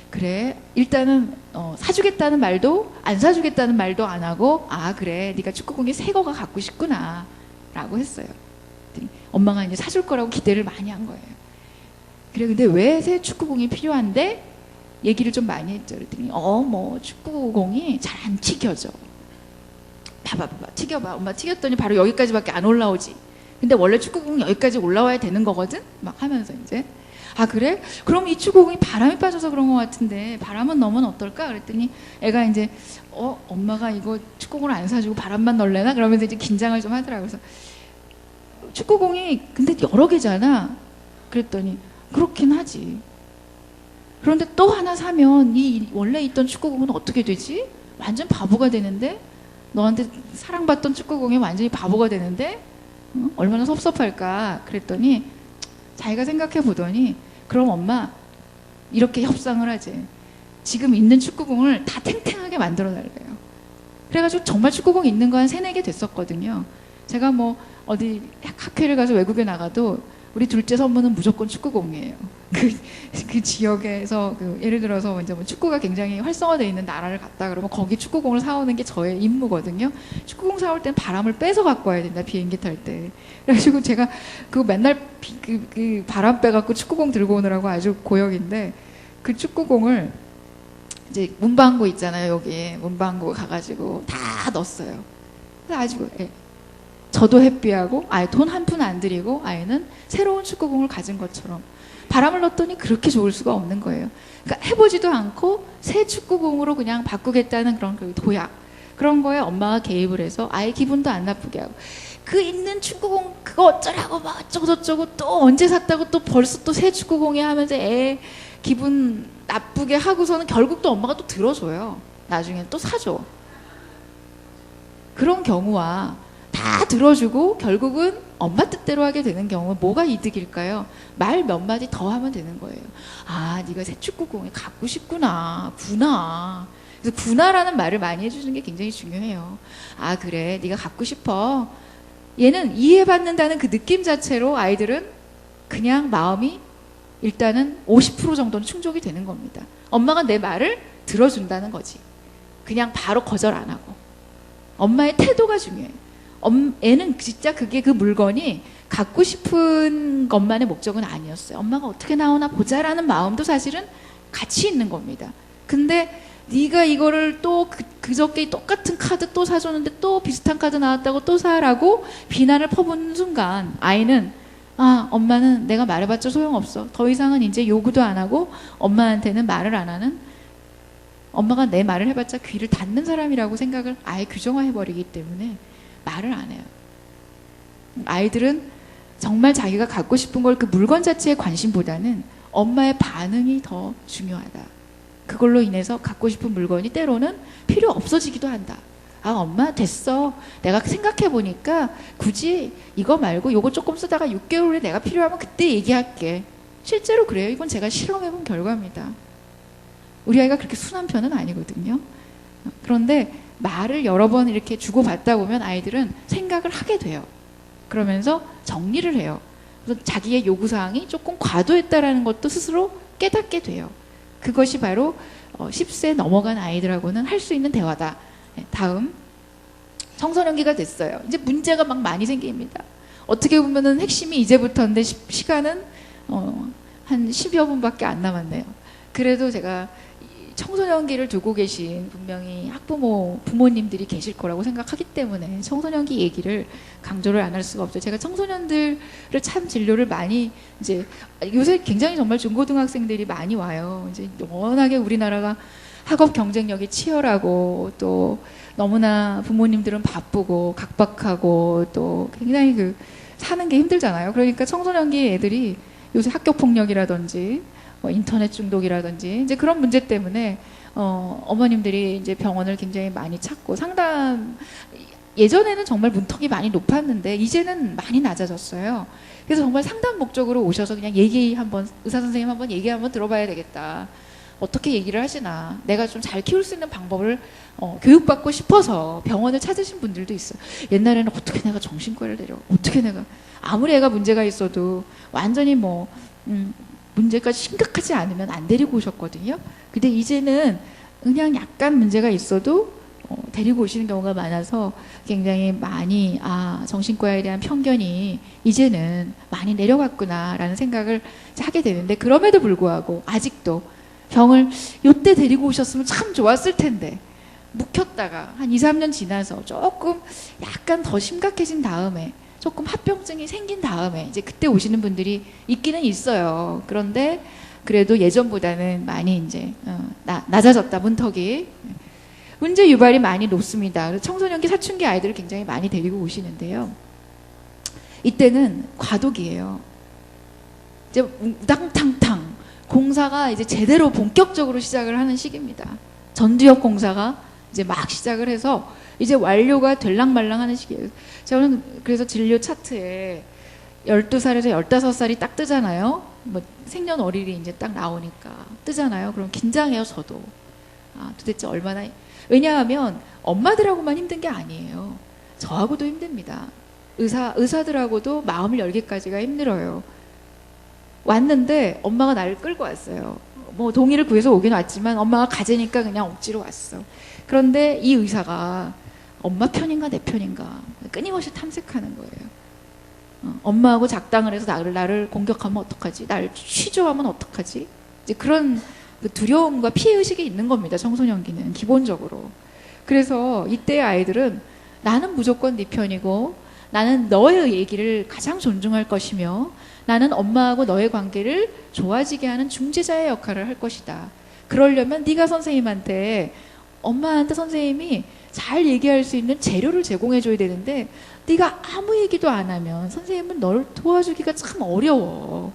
그래 일단은 사주겠다는 말도 안 사주겠다는 말도 안 하고 그래 네가 축구공이 새 거가 갖고 싶구나 라고 했어요. 엄마가 이제 사줄 거라고 기대를 많이 한 거예요. 그래 근데 왜 새 축구공이 필요한데 얘기를 좀 많이 했죠. 그랬더니 뭐 축구공이 잘 안 튀겨져. 봐봐 튀겨봐. 엄마 튀겼더니 바로 여기까지밖에 안 올라오지. 근데 원래 축구공이 여기까지 올라와야 되는 거거든 막 하면서 이제 그래? 그럼 이 축구공이 바람이 빠져서 그런 것 같은데 바람은 넣으면 어떨까? 그랬더니 애가 이제 엄마가 이거 축구공을 안 사주고 바람만 넣을래나? 그러면서 이제 긴장을 좀 하더라고요. 그래서 축구공이 근데 여러 개잖아. 그랬더니 그렇긴 하지. 그런데 또 하나 사면 이 원래 있던 축구공은 어떻게 되지? 완전 바보가 되는데 너한테 사랑받던 축구공이 완전히 바보가 되는데 얼마나 섭섭할까? 그랬더니 자기가 생각해 보더니 그럼 엄마 이렇게 협상을 하지. 지금 있는 축구공을 다 탱탱하게 만들어 달래요. 그래가지고 정말 축구공 있는 거 한 3-4개 됐었거든요. 제가 뭐 어디 학회를 가서 외국에 나가도 우리 둘째 선물은 무조건 축구공이에요. 그 지역에서 예를 들어서 이제 뭐 축구가 굉장히 활성화되어 있는 나라를 갔다 그러면 거기 축구공을 사오는 게 저의 임무거든요. 축구공 사올 땐 바람을 빼서 갖고 와야 된다, 비행기 탈 때. 그래가지고 제가 그 맨날 그 바람 빼갖고 축구공 들고 오느라고 아주 고역인데, 그 축구공을 이제 문방구 있잖아요, 여기 문방구 가가지고 다 넣었어요. 그래가지고 저도 해피하고 아예 돈 한 푼 안 들이고 아이는 새로운 축구공을 가진 것처럼 바람을 넣었더니 그렇게 좋을 수가 없는 거예요. 그러니까 해보지도 않고 새 축구공으로 그냥 바꾸겠다는 그런 그 도약, 그런 거에 엄마가 개입을 해서 아이 기분도 안 나쁘게 하고, 그 있는 축구공 그거 어쩌라고 막 어쩌고저쩌고, 또 언제 샀다고 또 벌써 또 새 축구공이 하면서 애 기분 나쁘게 하고서는 결국 또 엄마가 또 들어줘요. 나중에 또 사줘. 그런 경우와 다 들어주고 결국은 엄마 뜻대로 하게 되는 경우는 뭐가 이득일까요? 말 몇 마디 더 하면 되는 거예요. 아, 네가 새 축구공을 갖고 싶구나, 구나. 그래서 구나라는 말을 많이 해주는 게 굉장히 중요해요. 아, 그래, 네가 갖고 싶어. 얘는 이해받는다는 그 느낌 자체로 아이들은 그냥 마음이 일단은 50% 정도는 충족이 되는 겁니다. 엄마가 내 말을 들어준다는 거지. 그냥 바로 거절 안 하고. 엄마의 태도가 중요해요. 애는 진짜 그게, 그 물건이 갖고 싶은 것만의 목적은 아니었어요. 엄마가 어떻게 나오나 보자라는 마음도 사실은 같이 있는 겁니다. 근데 네가 이거를 또 그저께 똑같은 카드 또 사줬는데 또 비슷한 카드 나왔다고 또 사라고 비난을 퍼붓는 순간 아이는, 아, 엄마는 내가 말해봤자 소용없어. 더 이상은 이제 요구도 안 하고 엄마한테는 말을 안 하는, 엄마가 내 말을 해봤자 귀를 닫는 사람이라고 생각을 아예 규정화해버리기 때문에 말을 안 해요. 아이들은 정말 자기가 갖고 싶은 걸 그 물건 자체에 관심보다는 엄마의 반응이 더 중요하다. 그걸로 인해서 갖고 싶은 물건이 때로는 필요 없어지기도 한다. 아, 엄마 됐어. 내가 생각해보니까 굳이 이거 말고 요거 조금 쓰다가 6개월 후에 내가 필요하면 그때 얘기할게. 실제로 그래요. 이건 제가 실험해본 결과입니다. 우리 아이가 그렇게 순한 편은 아니거든요. 그런데 말을 여러 번 이렇게 주고받다 보면 아이들은 생각을 하게 돼요. 그러면서 정리를 해요. 그래서 자기의 요구사항이 조금 과도했다라는 것도 스스로 깨닫게 돼요. 그것이 바로 10세 넘어간 아이들하고는 할 수 있는 대화다. 다음, 청소년기가 됐어요. 이제 문제가 막 많이 생깁니다. 어떻게 보면은 핵심이 이제부터인데 시간은 한 10여 분밖에 안 남았네요. 그래도 제가 청소년기를 두고 계신 분명히 부모님들이 계실 거라고 생각하기 때문에 청소년기 얘기를 강조를 안 할 수가 없죠. 제가 청소년들을 참 진료를 많이, 이제 요새 굉장히 정말 중고등학생들이 많이 와요. 이제 워낙에 우리나라가 학업 경쟁력이 치열하고 또 너무나 부모님들은 바쁘고 각박하고 또 굉장히 사는 게 힘들잖아요. 그러니까 청소년기 애들이 요새 학교 폭력이라든지 인터넷 중독이라든지 이제 그런 문제 때문에 어머님들이 이제 병원을 굉장히 많이 찾고 상담, 예전에는 정말 문턱이 많이 높았는데 이제는 많이 낮아졌어요. 그래서 정말 상담 목적으로 오셔서 그냥 의사 선생님 한번 얘기 한번 들어봐야 되겠다. 어떻게 얘기를 하시나, 내가 좀 잘 키울 수 있는 방법을 교육받고 싶어서 병원을 찾으신 분들도 있어요. 옛날에는 어떻게 내가 정신과를 어떻게 내가, 아무리 애가 문제가 있어도 완전히 문제가 심각하지 않으면 안 데리고 오셨거든요. 근데 이제는 그냥 약간 문제가 있어도 데리고 오시는 경우가 많아서 굉장히 많이, 정신과에 대한 편견이 이제는 많이 내려갔구나라는 생각을 하게 되는데, 그럼에도 불구하고 아직도 병을 요때 데리고 오셨으면 참 좋았을 텐데 묵혔다가 한 2, 3년 지나서 조금 약간 더 심각해진 다음에, 조금 합병증이 생긴 다음에 이제 그때 오시는 분들이 있기는 있어요. 그런데 그래도 예전보다는 많이 이제 낮아졌다, 문턱이. 문제 유발이 많이 높습니다. 그래서 청소년기, 사춘기 아이들을 굉장히 많이 데리고 오시는데요. 이때는 과도기예요. 이제 우당탕탕 공사가 이제 제대로 본격적으로 시작을 하는 시기입니다. 전두엽 공사가 이제 막 시작을 해서 이제 완료가 될랑말랑 하는 시기예요. 저는 그래서 진료 차트에 12살에서 15살이 딱 뜨잖아요. 생년월일이 이제 딱 나오니까 뜨잖아요. 그럼 긴장해요, 저도. 도대체 얼마나, 왜냐하면 엄마들하고만 힘든 게 아니에요. 저하고도 힘듭니다. 의사들하고도 마음을 열기까지가 힘들어요. 왔는데 엄마가 나를 끌고 왔어요. 뭐 동의를 구해서 오긴 왔지만 엄마가 가재니까 그냥 억지로 왔어. 그런데 이 의사가 엄마 편인가 내 편인가 끊임없이 탐색하는 거예요. 엄마하고 작당을 해서 나를 공격하면 어떡하지? 나를 취조하면 어떡하지? 이제 그런 그 두려움과 피해의식이 있는 겁니다. 청소년기는 기본적으로. 그래서 이때 아이들은 나는 무조건 네 편이고 나는 너의 얘기를 가장 존중할 것이며 나는 엄마하고 너의 관계를 좋아지게 하는 중재자의 역할을 할 것이다. 그러려면 네가 선생님한테 엄마한테 선생님이 잘 얘기할 수 있는 재료를 제공해줘야 되는데 네가 아무 얘기도 안 하면 선생님은 널 도와주기가 참 어려워.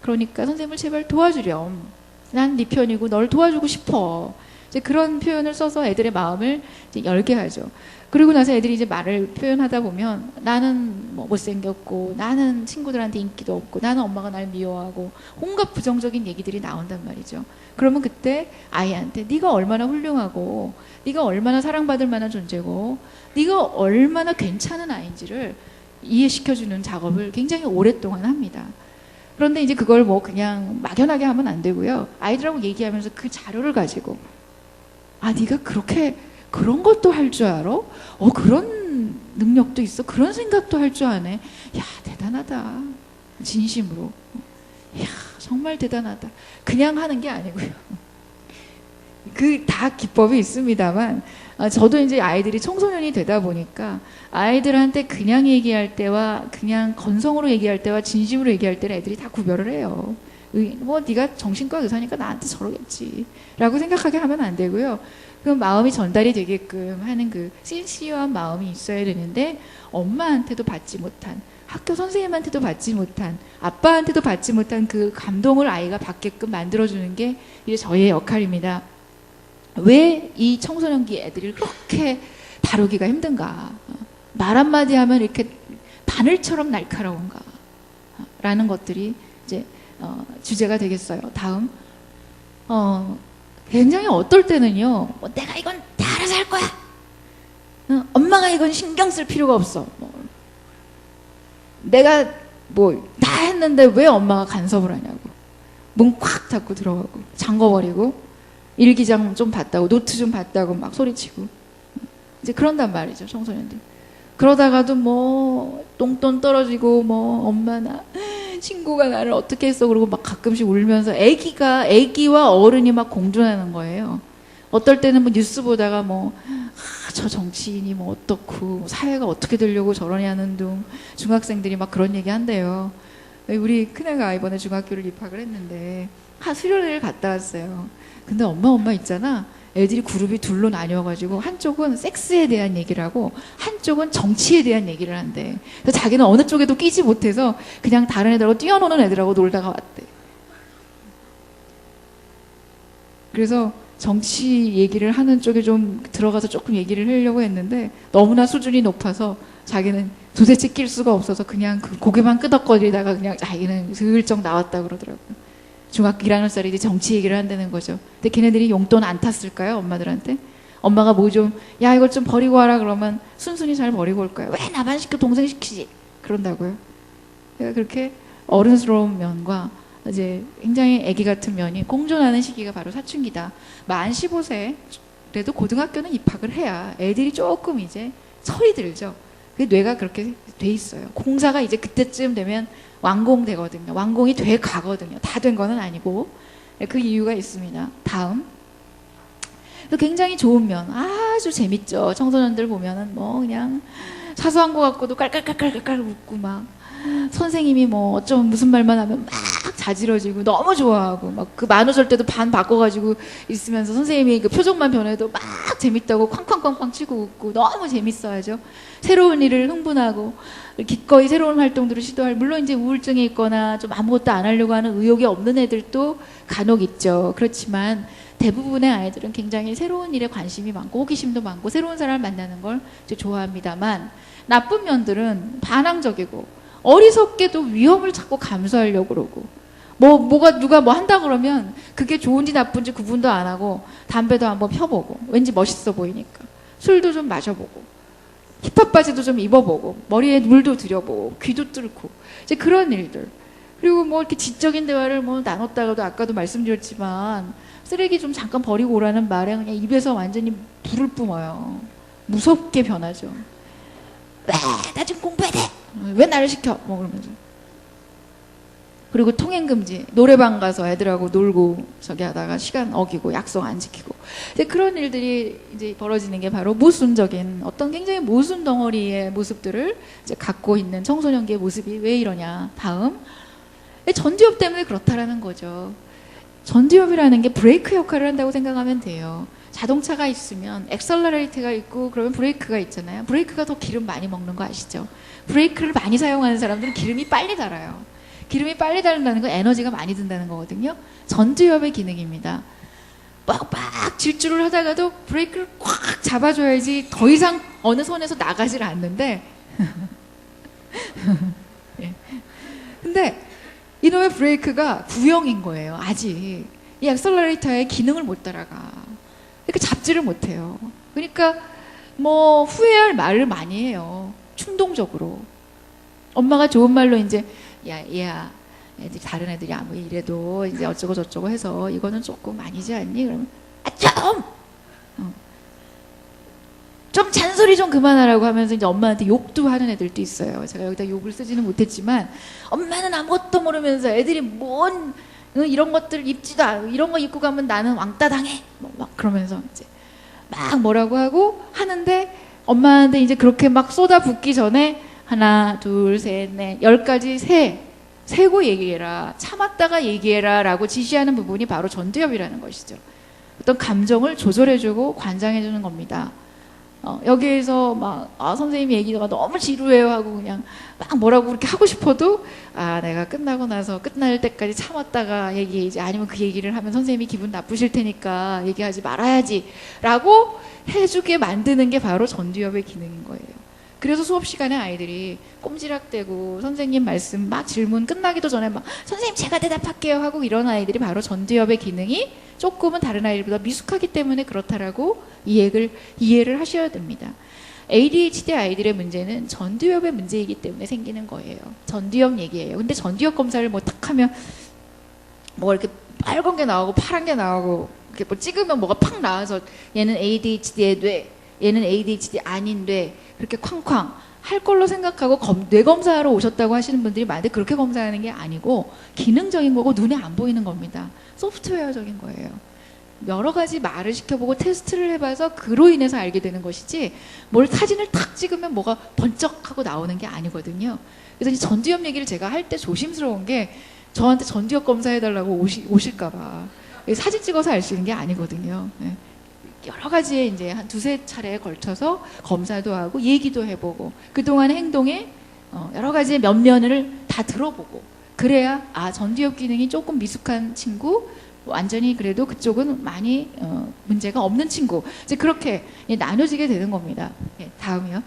그러니까 선생님을 제발 도와주렴. 난 네 편이고 널 도와주고 싶어. 이제 그런 표현을 써서 애들의 마음을 이제 열게 하죠. 그리고 나서 애들이 이제 말을 표현하다 보면 나는 뭐 못생겼고 나는 친구들한테 인기도 없고 나는 엄마가 날 미워하고 온갖 부정적인 얘기들이 나온단 말이죠. 그러면 그때 아이한테 네가 얼마나 훌륭하고 네가 얼마나 사랑받을 만한 존재고 네가 얼마나 괜찮은 아이인지를 이해시켜주는 작업을 굉장히 오랫동안 합니다. 그런데 이제 그걸 뭐 그냥 막연하게 하면 안 되고요. 아이들하고 얘기하면서 그 자료를 가지고 네가 그렇게 그런 것도 할 줄 알아? 그런 능력도 있어? 그런 생각도 할 줄 아네? 야, 대단하다. 진심으로. 야, 정말 대단하다. 그냥 하는 게 아니고요. 그 다 기법이 있습니다만 저도 이제 아이들이 청소년이 되다 보니까 아이들한테 그냥 얘기할 때와 그냥 건성으로 얘기할 때와 진심으로 얘기할 때를 애들이 다 구별을 해요. 뭐 네가 정신과 의사니까 나한테 저러겠지 라고 생각하게 하면 안 되고요. 그 마음이 전달이 되게끔 하는 그 신시한 마음이 있어야 되는데 엄마한테도 받지 못한 학교 선생님한테도 받지 못한 아빠한테도 받지 못한 그 감동을 아이가 받게끔 만들어주는 게 이제 저의 역할입니다. 왜 이 청소년기 애들이 그렇게 다루기가 힘든가? 말 한마디 하면 이렇게 바늘처럼 날카로운가? 라는 것들이 이제 주제가 되겠어요. 다음. 굉장히 어떨 때는요, 내가 이건 다 알아서 할 거야. 엄마가 이건 신경 쓸 필요가 없어. 내가 뭐 다 했는데 왜 엄마가 간섭을 하냐고. 문 콱 닫고 들어가고, 잠궈버리고, 일기장 좀 봤다고, 노트 좀 봤다고 막 소리치고. 이제 그런단 말이죠, 청소년들. 그러다가도 뭐, 똥돈 떨어지고, 뭐, 엄마나, 친구가 나를 어떻게 했어. 그러고 막 가끔씩 울면서 애기와 어른이 막 공존하는 거예요. 어떨 때는 뭐 뉴스 보다가 뭐, 저 정치인이 뭐 어떻고, 사회가 어떻게 되려고 저러냐는 둥, 중학생들이 막 그런 얘기 한대요. 우리 큰애가 이번에 중학교를 입학을 했는데, 수련회를 갔다 왔어요. 근데 엄마 있잖아. 애들이 그룹이 둘로 나뉘어가지고 한쪽은 섹스에 대한 얘기를 하고 한쪽은 정치에 대한 얘기를 한대. 그래서 자기는 어느 쪽에도 끼지 못해서 그냥 다른 애들하고 뛰어노는 애들하고 놀다가 왔대. 그래서 정치 얘기를 하는 쪽에 좀 들어가서 조금 얘기를 하려고 했는데 너무나 수준이 높아서 자기는 도대체 낄 수가 없어서 그냥 그 고개만 끄덕거리다가 그냥 자기는 슬쩍 나왔다 그러더라고요. 중학교 1학년짜리 정치 얘기를 한다는 거죠. 근데 걔네들이 용돈 안 탔을까요? 엄마들한테? 엄마가 뭐 좀, 야, 이걸 좀 버리고 와라 그러면 순순히 잘 버리고 올 거예요. 왜 나만 시켜 동생 시키지? 그런다고요. 그러니까 그렇게 어른스러운 면과 이제 굉장히 애기 같은 면이 공존하는 시기가 바로 사춘기다. 만 15세, 그래도 고등학교는 입학을 해야 애들이 조금 이제 철이 들죠. 그 뇌가 그렇게 돼 있어요. 공사가 이제 그때쯤 되면 완공되거든요. 완공이 돼 가거든요. 다 된 거는 아니고. 그 이유가 있습니다. 다음. 굉장히 좋은 면. 아주 재밌죠. 청소년들 보면은 뭐 그냥 사소한 거 갖고도 깔깔깔깔깔 웃고 막 선생님이 뭐 어쩌면 무슨 말만 하면 막 자지러지고 너무 좋아하고 막 그 만우절 때도 반 바꿔가지고 있으면서 선생님이 그 표정만 변해도 막 재밌다고 쾅쾅쾅쾅 치고 웃고 너무 재밌어하죠. 새로운 일을 흥분하고 기꺼이 새로운 활동들을 시도할, 물론 이제 우울증에 있거나 좀 아무것도 안 하려고 하는 의욕이 없는 애들도 간혹 있죠. 그렇지만 대부분의 아이들은 굉장히 새로운 일에 관심이 많고 호기심도 많고 새로운 사람을 만나는 걸 좋아합니다만 나쁜 면들은 반항적이고 어리석게도 위험을 자꾸 감수하려고 그러고 뭐가 누가 뭐 한다 그러면 그게 좋은지 나쁜지 구분도 안 하고 담배도 한번 펴보고 왠지 멋있어 보이니까 술도 좀 마셔보고 힙합 바지도 좀 입어보고 머리에 물도 들여보고 귀도 뚫고 이제 그런 일들. 그리고 뭐 이렇게 지적인 대화를 뭐 나눴다가도 아까도 말씀드렸지만 쓰레기 좀 잠깐 버리고 오라는 말에 그냥 입에서 완전히 불을 뿜어요. 무섭게 변하죠. 왜? 나 지금 공부해야 돼. 왜 나를 시켜? 뭐 그러면서. 그리고 통행금지. 노래방 가서 애들하고 놀고 저기 하다가 시간 어기고 약속 안 지키고. 이제 그런 일들이 이제 벌어지는 게 바로 모순적인 어떤 굉장히 모순 덩어리의 모습들을 이제 갖고 있는 청소년기의 모습이 왜 이러냐. 다음. 전두엽 때문에 그렇다라는 거죠. 전두엽이라는 게 브레이크 역할을 한다고 생각하면 돼요. 자동차가 있으면 엑셀러레이터가 있고 그러면 브레이크가 있잖아요. 브레이크가 더 기름 많이 먹는 거 아시죠? 브레이크를 많이 사용하는 사람들은 기름이 빨리 닳아요. 기름이 빨리 닳는다는 건 에너지가 많이 든다는 거거든요. 전두엽의 기능입니다. 빡빡 질주를 하다가도 브레이크를 꽉 잡아줘야지 더 이상 어느 선에서 나가질 않는데 예. 근데 이놈의 브레이크가 구형인 거예요. 아직 이 엑셀러레이터의 기능을 못 따라가. 그러니까 잡지를 못해요. 그러니까 뭐 후회할 말을 많이 해요. 충동적으로. 엄마가 좋은 말로 이제 야 얘야 애들 다른 애들이 아무리 이래도 이제 어쩌고 저쩌고 해서 이거는 조금 아니지 않니? 그러면 좀 잔소리 좀 그만하라고 하면서 이제 엄마한테 욕도 하는 애들도 있어요. 제가 여기다 욕을 쓰지는 못했지만 엄마는 아무것도 모르면서 애들이 뭔 이런 것들 입지도 않고 이런 거 입고 가면 나는 왕따 당해 막 그러면서 이제 막 뭐라고 하고 하는데 엄마한테 이제 그렇게 막 쏟아붓기 전에 하나 둘 셋 넷 10까지 세고 얘기해라, 참았다가 얘기해라 라고 지시하는 부분이 바로 전두엽이라는 것이죠. 어떤 감정을 조절해주고 관장해주는 겁니다. 여기에서 막 선생님 얘기가 너무 지루해요 하고 그냥 막 뭐라고 그렇게 하고 싶어도 내가 끝나고 나서 끝날 때까지 참았다가 얘기해야지, 아니면 그 얘기를 하면 선생님이 기분 나쁘실 테니까 얘기하지 말아야지 라고 해주게 만드는 게 바로 전두엽의 기능인 거예요. 그래서 수업 시간에 아이들이 꼼지락대고 선생님 말씀 막 질문 끝나기도 전에 막 선생님 제가 대답할게요 하고 이런 아이들이 바로 전두엽의 기능이 조금은 다른 아이들보다 미숙하기 때문에 그렇다라고 이해를 하셔야 됩니다. ADHD 아이들의 문제는 전두엽의 문제이기 때문에 생기는 거예요. 전두엽 얘기예요. 근데 전두엽 검사를 뭐 딱 하면 뭐 이렇게 빨간 게 나오고 파란 게 나오고 이렇게 뭐 찍으면 뭐가 팍 나와서 얘는 ADHD의 뇌, 얘는 ADHD 아닌 뇌, 그렇게 쾅쾅 할 걸로 생각하고 뇌 검사하러 오셨다고 하시는 분들이 많은데 그렇게 검사하는 게 아니고 기능적인 거고 눈에 안 보이는 겁니다. 소프트웨어적인 거예요. 여러 가지 말을 시켜보고 테스트를 해봐서 그로 인해서 알게 되는 것이지 뭘 사진을 탁 찍으면 뭐가 번쩍하고 나오는 게 아니거든요. 그래서 이 전두엽 얘기를 제가 할 때 조심스러운 게 저한테 전두엽 검사해달라고 오실까 봐. 사진 찍어서 알 수 있는 게 아니거든요. 네. 여러 가지에 이제 한 두세 차례에 걸쳐서 검사도 하고 얘기도 해보고 그동안 행동에 여러 가지의 면면을 다 들어보고 그래야 전두엽 기능이 조금 미숙한 친구, 완전히 그래도 그쪽은 많이 문제가 없는 친구, 이제 그렇게 나눠지게 되는 겁니다. 네, 다음이요.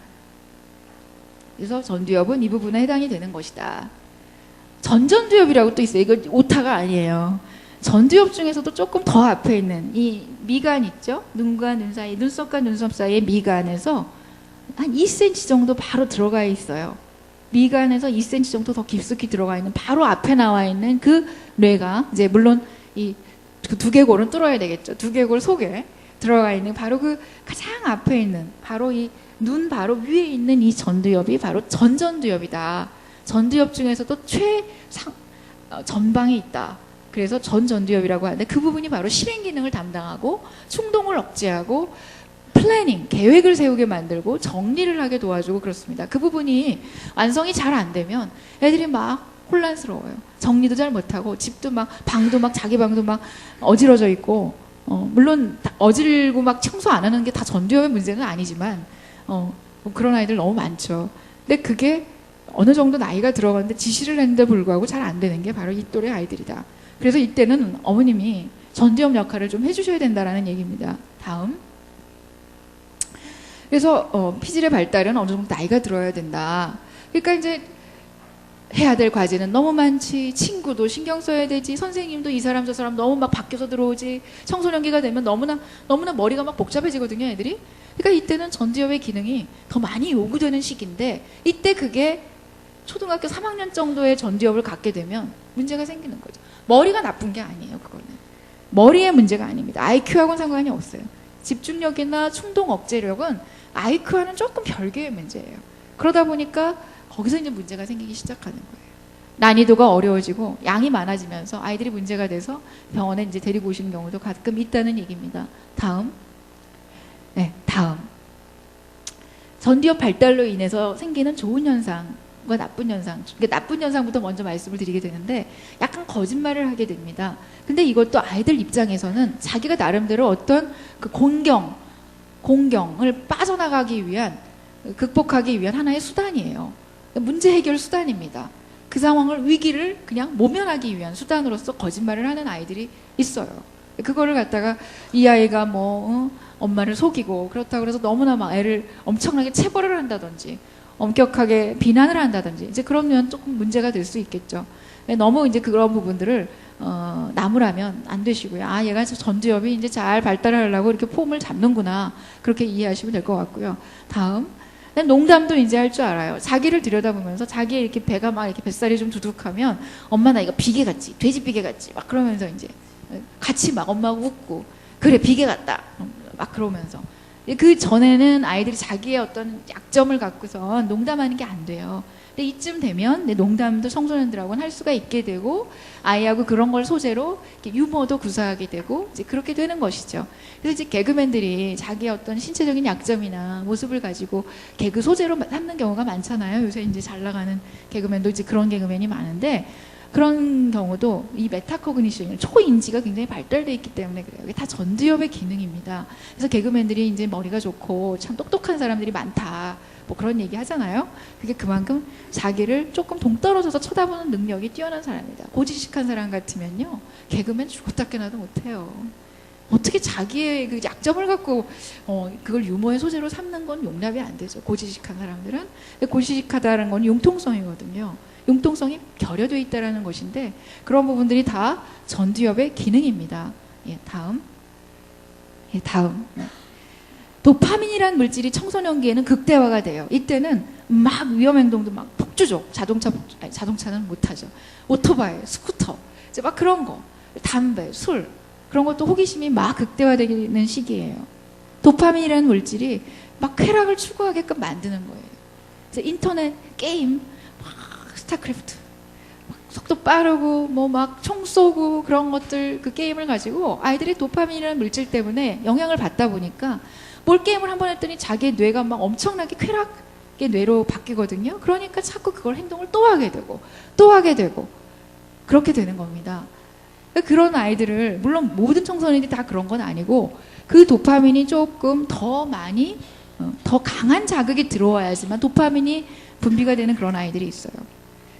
그래서 전두엽은 이 부분에 해당이 되는 것이다. 전전두엽이라고 또 있어요. 이거 오타가 아니에요. 전두엽 중에서도 조금 더 앞에 있는 이 미간 있죠? 눈과 눈 사이, 눈썹과 눈썹 사이의 미간에서 한 2cm 정도 바로 들어가 있어요. 미간에서 2cm 정도 더 깊숙이 들어가 있는 바로 앞에 나와 있는 그 뇌가 이제 물론 이 그 두개골은 뚫어야 되겠죠. 두개골 속에 들어가 있는 바로 그 가장 앞에 있는 바로 이 눈 바로 위에 있는 이 전두엽이 바로 전전두엽이다. 전두엽 중에서도 전방에 있다. 그래서 전전두엽이라고 하는데 그 부분이 바로 실행 기능을 담당하고 충동을 억제하고 플래닝, 계획을 세우게 만들고 정리를 하게 도와주고 그렇습니다. 그 부분이 완성이 잘 안 되면 애들이 막 혼란스러워요. 정리도 잘 못하고 집도 막 방도 막 자기 방도 막 어지러져 있고 물론 어질고 막 청소 안 하는 게 다 전두엽의 문제는 아니지만 뭐 그런 아이들 너무 많죠. 근데 그게 어느 정도 나이가 들어가는데 지시를 했는데 불구하고 잘 안 되는 게 바로 이 또래 아이들이다. 그래서 이때는 어머님이 전두엽 역할을 좀 해주셔야 된다라는 얘기입니다. 다음. 그래서 피질의 발달은 어느 정도 나이가 들어야 된다. 그러니까 이제 해야 될 과제는 너무 많지, 친구도 신경 써야 되지, 선생님도 이 사람 저 사람 너무 막 바뀌어서 들어오지, 청소년기가 되면 너무나 머리가 막 복잡해지거든요, 애들이. 그러니까 이때는 전두엽의 기능이 더 많이 요구되는 시기인데 이때 그게 초등학교 3학년 정도의 전두엽을 갖게 되면 문제가 생기는 거죠. 머리가 나쁜 게 아니에요. 그거는 머리의 문제가 아닙니다. IQ하고는 상관이 없어요. 집중력이나 충동 억제력은 IQ와는 조금 별개의 문제예요. 그러다 보니까 거기서 이제 문제가 생기기 시작하는 거예요. 난이도가 어려워지고 양이 많아지면서 아이들이 문제가 돼서 병원에 이제 데리고 오시는 경우도 가끔 있다는 얘기입니다. 다음. 네, 다음. 전두엽 발달로 인해서 생기는 좋은 현상과 나쁜 현상. 그러니까 나쁜 현상부터 먼저 말씀을 드리게 되는데 약간 거짓말을 하게 됩니다. 근데 이것도 아이들 입장에서는 자기가 나름대로 어떤 그 공경을 빠져나가기 위한, 극복하기 위한 하나의 수단이에요. 문제 해결 수단입니다. 그 상황을, 위기를 그냥 모면하기 위한 수단으로서 거짓말을 하는 아이들이 있어요. 그거를 갖다가 이 아이가 엄마를 속이고 그렇다고 그래서 너무나 막 애를 엄청나게 체벌을 한다든지 엄격하게 비난을 한다든지 이제 그러면 조금 문제가 될 수 있겠죠. 너무 이제 그런 부분들을 나무라면 안 되시고요. 아, 얘가 전두엽이 이제 잘 발달하려고 이렇게 폼을 잡는구나. 그렇게 이해하시면 될 것 같고요. 다음. 농담도 이제 할 줄 알아요. 자기를 들여다보면서 자기의 이렇게 배가 막 이렇게 뱃살이 좀 두둑하면 엄마 나 이거 비계 같지? 돼지 비계 같지? 막 그러면서 이제 같이 막 엄마하고 웃고 그래 비계 같다. 막 그러면서 그 전에는 아이들이 자기의 어떤 약점을 갖고서 농담하는 게 안 돼요. 근데 이쯤 되면 농담도 청소년들하고는 할 수가 있게 되고 아이하고 그런 걸 소재로 유머도 구사하게 되고 이제 그렇게 되는 것이죠. 그래서 이제 개그맨들이 자기의 어떤 신체적인 약점이나 모습을 가지고 개그 소재로 삼는 경우가 많잖아요. 요새 이제 잘 나가는 개그맨도 이제 그런 개그맨이 많은데 그런 경우도 이 메타코그니션, 초인지가 굉장히 발달되어 있기 때문에 그래요. 이게 다 전두엽의 기능입니다. 그래서 개그맨들이 이제 머리가 좋고 참 똑똑한 사람들이 많다. 뭐 그런 얘기 하잖아요. 그게 그만큼 자기를 조금 동떨어져서 쳐다보는 능력이 뛰어난 사람이다. 고지식한 사람 같으면요. 개그맨 죽었다 깨나도 못해요. 어떻게 자기의 그 약점을 갖고 그걸 유머의 소재로 삼는 건 용납이 안 되죠. 고지식한 사람들은. 고지식하다는 건 융통성이거든요. 융통성이 결여되어 있다는 것인데 그런 부분들이 다 전두엽의 기능입니다. 예, 다음. 예, 다음. 네. 도파민이라는 물질이 청소년기에는 극대화가 돼요. 이때는 막 위험 행동도 막 폭주죠. 자동차는 못하죠. 오토바이, 스쿠터, 이제 막 그런 거, 담배, 술 그런 것도 호기심이 막 극대화되는 시기예요. 도파민이라는 물질이 막 쾌락을 추구하게끔 만드는 거예요. 그래서 인터넷 게임, 막 스타크래프트, 막 속도 빠르고 뭐 막 총 쏘고 그런 것들 그 게임을 가지고 아이들이 도파민이라는 물질 때문에 영향을 받다 보니까. 뭘 게임을 한번 했더니 자기의 뇌가 막 엄청나게 쾌락의 뇌로 바뀌거든요. 그러니까 자꾸 그걸 행동을 또 하게 되고 그렇게 되는 겁니다. 그런 아이들을 물론 모든 청소년들이 다 그런 건 아니고 그 도파민이 조금 더 많이 더 강한 자극이 들어와야지만 도파민이 분비가 되는 그런 아이들이 있어요.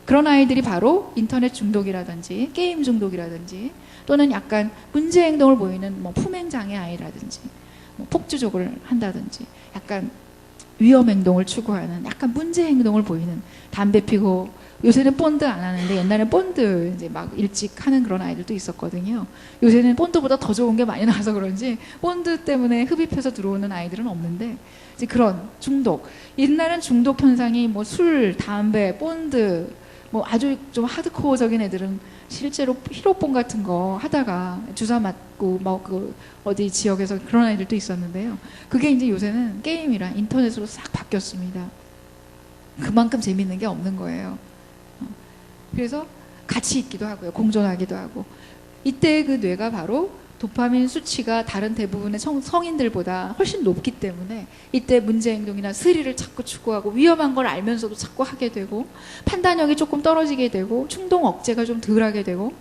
그런 아이들이 바로 인터넷 중독이라든지 게임 중독이라든지 또는 약간 문제 행동을 보이는 뭐 품행장애 아이라든지 뭐 폭주족을 한다든지 약간 위험 행동을 추구하는 약간 문제 행동을 보이는 담배 피고 요새는 본드 안 하는데 옛날에 본드 이제 막 일찍 하는 그런 아이들도 있었거든요. 요새는 본드보다 더 좋은 게 많이 나와서 그런지 본드 때문에 흡입해서 들어오는 아이들은 없는데 이제 그런 중독. 옛날엔 중독 현상이 뭐 술, 담배, 본드 뭐 아주 좀 하드코어적인 애들은 실제로 히로뽕 같은 거 하다가 주사 맞고 뭐 그 어디 지역에서 그런 애들도 있었는데요. 그게 이제 요새는 게임이랑 인터넷으로 싹 바뀌었습니다. 그만큼 재밌는 게 없는 거예요. 그래서 같이 있기도 하고요. 공존하기도 하고. 이때 그 뇌가 바로 도파민 수치가 다른 대부분의 성인들보다 훨씬 높기 때문에 이때 문제 행동이나 스릴을 자꾸 추구하고 위험한 걸 알면서도 자꾸 하게 되고 판단력이 조금 떨어지게 되고 충동 억제가 좀 덜하게 되고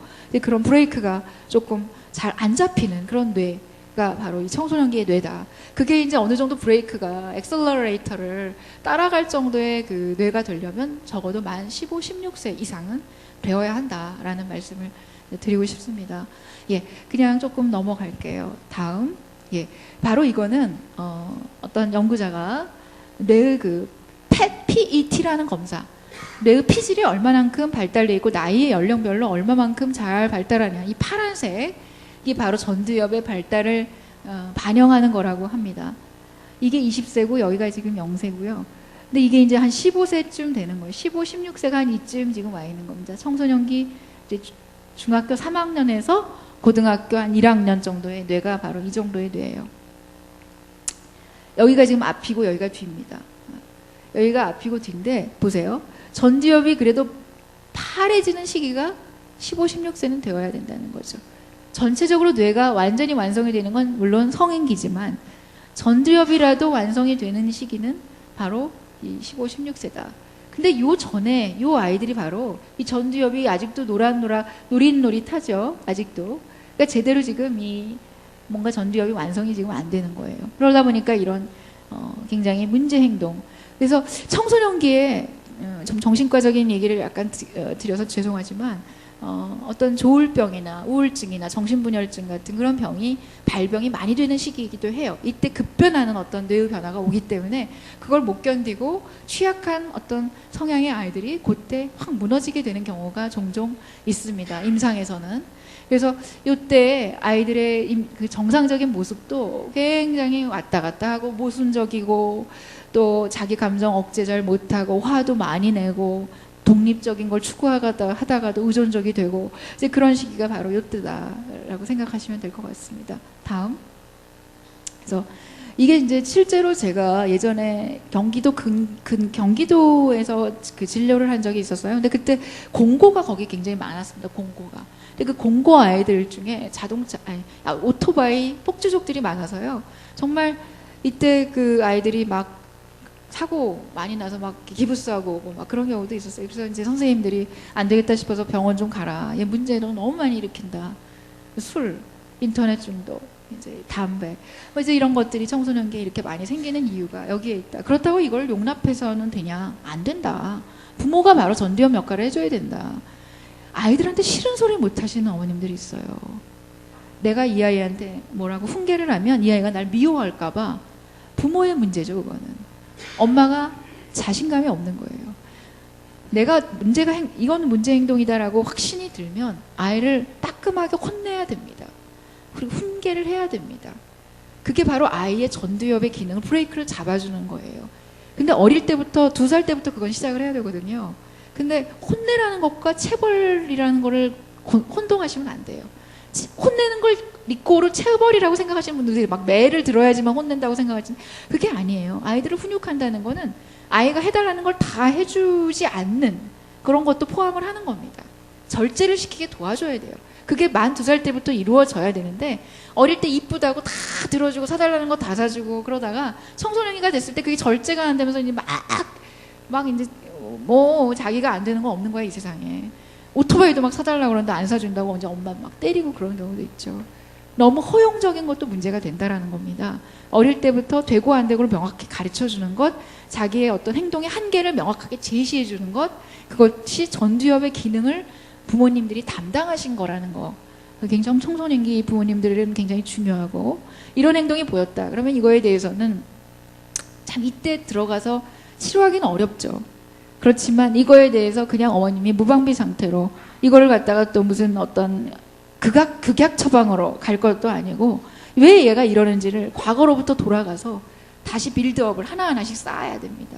그런 브레이크가 조금 잘 안 잡히는 그런 뇌가 바로 이 청소년기의 뇌다. 그게 이제 어느 정도 브레이크가 엑셀러레이터를 따라갈 정도의 그 뇌가 되려면 적어도 만 15, 16세 이상은 배워야 한다라는 말씀을 드리고 싶습니다. 예, 그냥 조금 넘어갈게요. 다음. 예, 바로 이거는 어떤 연구자가 뇌의 그 PET라는 검사, 뇌의 피질이 얼마만큼 발달되어 있고 나이의 연령별로 얼마만큼 잘 발달하냐. 이 파란색이 바로 전두엽의 발달을 반영하는 거라고 합니다. 이게 20세고 여기가 지금 0세고요. 근데 이게 이제 한 15세쯤 되는 거예요. 15, 16세가 한 이쯤 지금 와 있는 겁니다. 청소년기 이제 중학교 3학년에서 고등학교 한 1학년 정도의 뇌가 바로 이 정도의 뇌예요. 여기가 지금 앞이고 여기가 뒤입니다. 여기가 앞이고 뒤인데 보세요. 전두엽이 그래도 파래지는 시기가 15, 16세는 되어야 된다는 거죠. 전체적으로 뇌가 완전히 완성이 되는 건 물론 성인기지만 전두엽이라도 완성이 되는 시기는 바로 이 15, 16세다. 근데 요 전에 요 아이들이 바로 이 전두엽이 아직도 노릿노릿하죠. 아직도. 그러니까 제대로 지금 이 뭔가 전두엽이 완성이 지금 안 되는 거예요. 그러다 보니까 이런 굉장히 문제 행동. 그래서 청소년기에 좀 정신과적인 얘기를 약간 드려서 죄송하지만 어떤 조울병이나 우울증이나 정신분열증 같은 그런 병이 발병이 많이 되는 시기이기도 해요. 이때 급변하는 어떤 뇌의 변화가 오기 때문에 그걸 못 견디고 취약한 어떤 성향의 아이들이 그때 확 무너지게 되는 경우가 종종 있습니다. 임상에서는. 그래서 이때 아이들의 그 정상적인 모습도 굉장히 왔다 갔다 하고 모순적이고 또 자기 감정 억제 잘 못하고 화도 많이 내고 독립적인 걸 추구하다가도 의존적이 되고 이제 그런 시기가 바로 이때다라고 생각하시면 될 것 같습니다. 다음. 그래서 이게 이제 실제로 제가 예전에 경기도에서 그 진료를 한 적이 있었어요. 근데 그때 공고가 거기 굉장히 많았습니다. 공고가. 근데 그 공고 아이들 중에 오토바이 폭주족들이 많아서요. 정말 이때 그 아이들이 막 사고 많이 나서 막 기부스하고 오고 막 그런 경우도 있었어요. 그래서 이제 선생님들이 안 되겠다 싶어서 병원 좀 가라. 얘 문제는 너무 많이 일으킨다. 술, 인터넷 중독, 이제 담배, 뭐 이제 이런 것들이 청소년기에 이렇게 많이 생기는 이유가 여기에 있다. 그렇다고 이걸 용납해서는 되냐? 안 된다. 부모가 바로 전두엽 역할을 해줘야 된다. 아이들한테 싫은 소리 못 하시는 어머님들이 있어요. 내가 이 아이한테 뭐라고 훈계를 하면 이 아이가 날 미워할까봐 부모의 문제죠, 그거는. 엄마가 자신감이 없는 거예요. 내가 이건 문제 행동이다라고 확신이 들면 아이를 따끔하게 혼내야 됩니다. 그리고 훈계를 해야 됩니다. 그게 바로 아이의 전두엽의 기능을 브레이크를 잡아주는 거예요. 근데 어릴 때부터 2살 때부터 그건 시작을 해야 되거든요. 근데 혼내라는 것과 체벌이라는 거를 혼동하시면 안 돼요. 혼내는 걸 리꼬로 체벌이라고 생각하시는 분들이 막 매를 들어야지만 혼낸다고 생각하지만 그게 아니에요. 아이들을 훈육한다는 거는 아이가 해달라는 걸 다 해주지 않는 그런 것도 포함을 하는 겁니다. 절제를 시키게 도와줘야 돼요. 그게 만 2살 때부터 이루어져야 되는데 어릴 때 이쁘다고 다 들어주고 사달라는 거 다 사주고 그러다가 청소년기가 됐을 때 그게 절제가 안 되면서 이제 막 이제 뭐 자기가 안 되는 건 없는 거야 이 세상에. 오토바이도 막 사달라고 그러는데 안 사준다고 이제 엄마 막 때리고 그런 경우도 있죠. 너무 허용적인 것도 문제가 된다라는 겁니다. 어릴 때부터 되고 안 되고를 명확히 가르쳐주는 것, 자기의 어떤 행동의 한계를 명확하게 제시해주는 것, 그것이 전두엽의 기능을 부모님들이 담당하신 거라는 거. 굉장히 청소년기 부모님들은 굉장히 중요하고 이런 행동이 보였다. 그러면 이거에 대해서는 참 이때 들어가서 치료하기는 어렵죠. 그렇지만 이거에 대해서 그냥 어머님이 무방비 상태로 이거를 갖다가 또 무슨 어떤 극약 처방으로 갈 것도 아니고 왜 얘가 이러는지를 과거로부터 돌아가서 다시 빌드업을 하나하나씩 쌓아야 됩니다.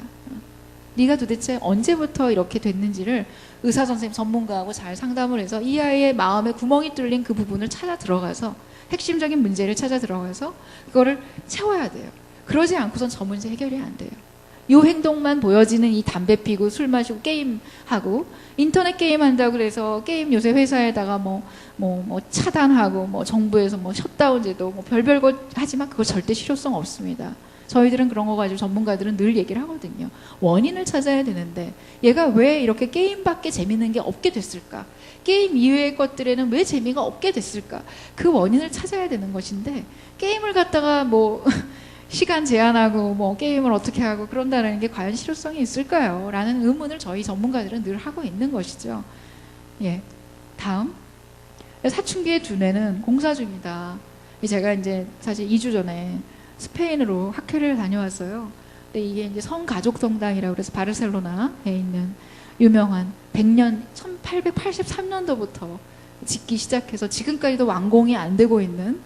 네가 도대체 언제부터 이렇게 됐는지를 의사 선생님 전문가하고 잘 상담을 해서 이 아이의 마음에 구멍이 뚫린 그 부분을 찾아 들어가서 핵심적인 문제를 찾아 들어가서 그거를 채워야 돼요. 그러지 않고선 저 문제 해결이 안 돼요. 요 행동만 보여지는 이 담배 피고 술 마시고 게임하고 인터넷 게임 한다고 그래서 게임 요새 회사에다가 뭐 차단하고 뭐 정부에서 뭐 셧다운 제도 뭐 별별 거 하지만 그거 절대 실효성 없습니다. 저희들은 그런 거 가지고 전문가들은 늘 얘기를 하거든요. 원인을 찾아야 되는데 얘가 왜 이렇게 게임밖에 재밌는 게 없게 됐을까? 게임 이외의 것들에는 왜 재미가 없게 됐을까? 그 원인을 찾아야 되는 것인데 게임을 갖다가 뭐 시간 제한하고 뭐 게임을 어떻게 하고 그런다는 게 과연 실효성이 있을까요? 라는 의문을 저희 전문가들은 늘 하고 있는 것이죠. 예, 다음. 사춘기의 두뇌는 공사 중이다. 제가 이제 사실 2주 전에 스페인으로 학회를 다녀왔어요. 근데 이게 이제 성가족 성당이라고 그래서 바르셀로나에 있는 유명한 100년 1883년도부터 짓기 시작해서 지금까지도 완공이 안 되고 있는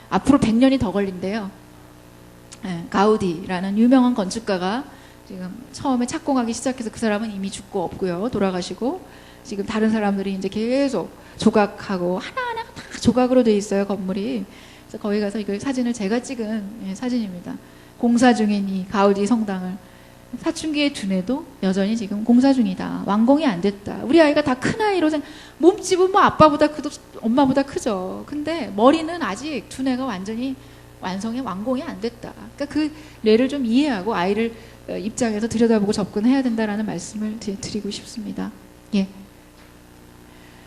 앞으로 100년이 더 걸린대요. 가우디라는 유명한 건축가가 지금 처음에 착공하기 시작해서 그 사람은 이미 죽고 없고요. 돌아가시고 지금 다른 사람들이 이제 계속 조각하고 하나하나 다 조각으로 돼 있어요, 건물이. 그래서 거기 가서 이거 사진을 제가 찍은 사진입니다. 공사 중인 이 가우디 성당을 사춘기의 두뇌도 여전히 지금 공사 중이다. 완공이 안 됐다. 우리 아이가 다 큰 아이로 몸집은 뭐 아빠보다 크도 엄마보다 크죠. 근데 머리는 아직 두뇌가 완전히 완공이 안 됐다. 그러니까 그 뇌를 좀 이해하고 아이를 입장에서 들여다보고 접근해야 된다라는 말씀을 드리고 싶습니다. 예.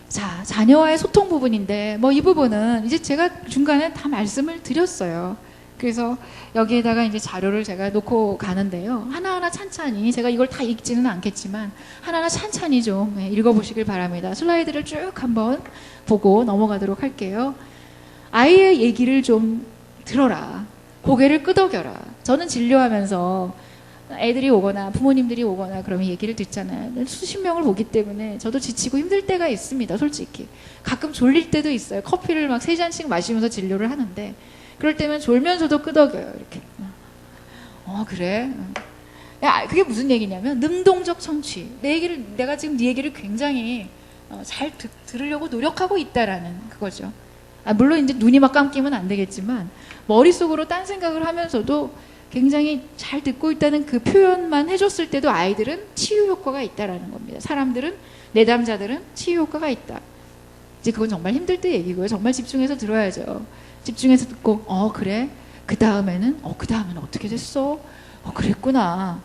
자, 자녀와의 소통 부분인데 뭐 이 부분은 이제 제가 중간에 다 말씀을 드렸어요. 그래서 여기에다가 이제 자료를 제가 놓고 가는데요. 하나하나 찬찬히 제가 이걸 다 읽지는 않겠지만 하나하나 찬찬히 좀 읽어보시길 바랍니다. 슬라이드를 쭉 한번 보고 넘어가도록 할게요. 아이의 얘기를 좀 들어라. 고개를 끄덕여라. 저는 진료하면서 애들이 오거나 부모님들이 오거나 그러면 얘기를 듣잖아요. 수십 명을 보기 때문에 저도 지치고 힘들 때가 있습니다. 솔직히. 가끔 졸릴 때도 있어요. 커피를 막 3잔씩 마시면서 진료를 하는데 그럴 때면 졸면서도 끄덕여요. 이렇게. 그래? 야, 그게 무슨 얘기냐면 능동적 청취. 내가 지금 네 얘기를 굉장히 잘 들으려고 노력하고 있다라는 그거죠. 물론 이제 눈이 막 감기면 안 되겠지만 머릿속으로 딴 생각을 하면서도 굉장히 잘 듣고 있다는 그 표현만 해줬을 때도 아이들은 치유 효과가 있다라는 겁니다. 사람들은, 내담자들은 치유 효과가 있다. 이제 그건 정말 힘들 때 얘기고요. 정말 집중해서 들어야죠. 집중해서 듣고, 그래? 그 다음에는 어떻게 됐어? 그랬구나.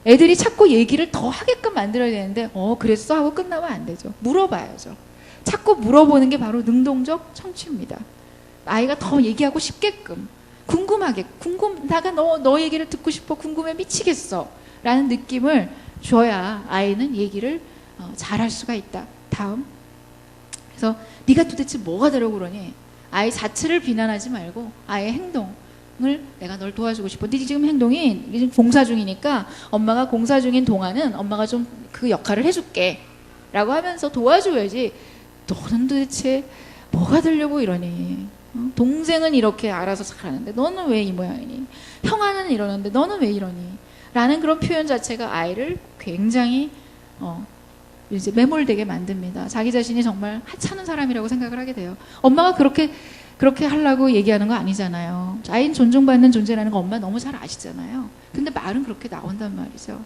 애들이 자꾸 얘기를 더 하게끔 만들어야 되는데, 그랬어? 하고 끝나면 안 되죠. 물어봐야죠. 자꾸 물어보는 게 바로 능동적 청취입니다. 아이가 더 얘기하고 싶게끔. 내가 너 얘기를 듣고 싶어. 궁금해 미치겠어. 라는 느낌을 줘야 아이는 얘기를 잘할 수가 있다. 다음. 그래서 네가 도대체 뭐가 되려고 그러니? 아이 자체를 비난하지 말고 아이의 행동을 내가 널 도와주고 싶어. 네 지금 행동이 지금 공사 중이니까 엄마가 공사 중인 동안은 엄마가 좀 그 역할을 해줄게. 라고 하면서 도와줘야지. 너는 도대체 뭐가 되려고 이러니? 동생은 이렇게 알아서 잘하는데 너는 왜 이 모양이니? 형아는 이러는데 너는 왜 이러니? 라는 그런 표현 자체가 아이를 굉장히 이제 매몰되게 만듭니다. 자기 자신이 정말 하찮은 사람이라고 생각을 하게 돼요. 엄마가 그렇게 하려고 얘기하는 거 아니잖아요. 아이는 존중받는 존재라는 거 엄마 너무 잘 아시잖아요. 근데 말은 그렇게 나온단 말이죠.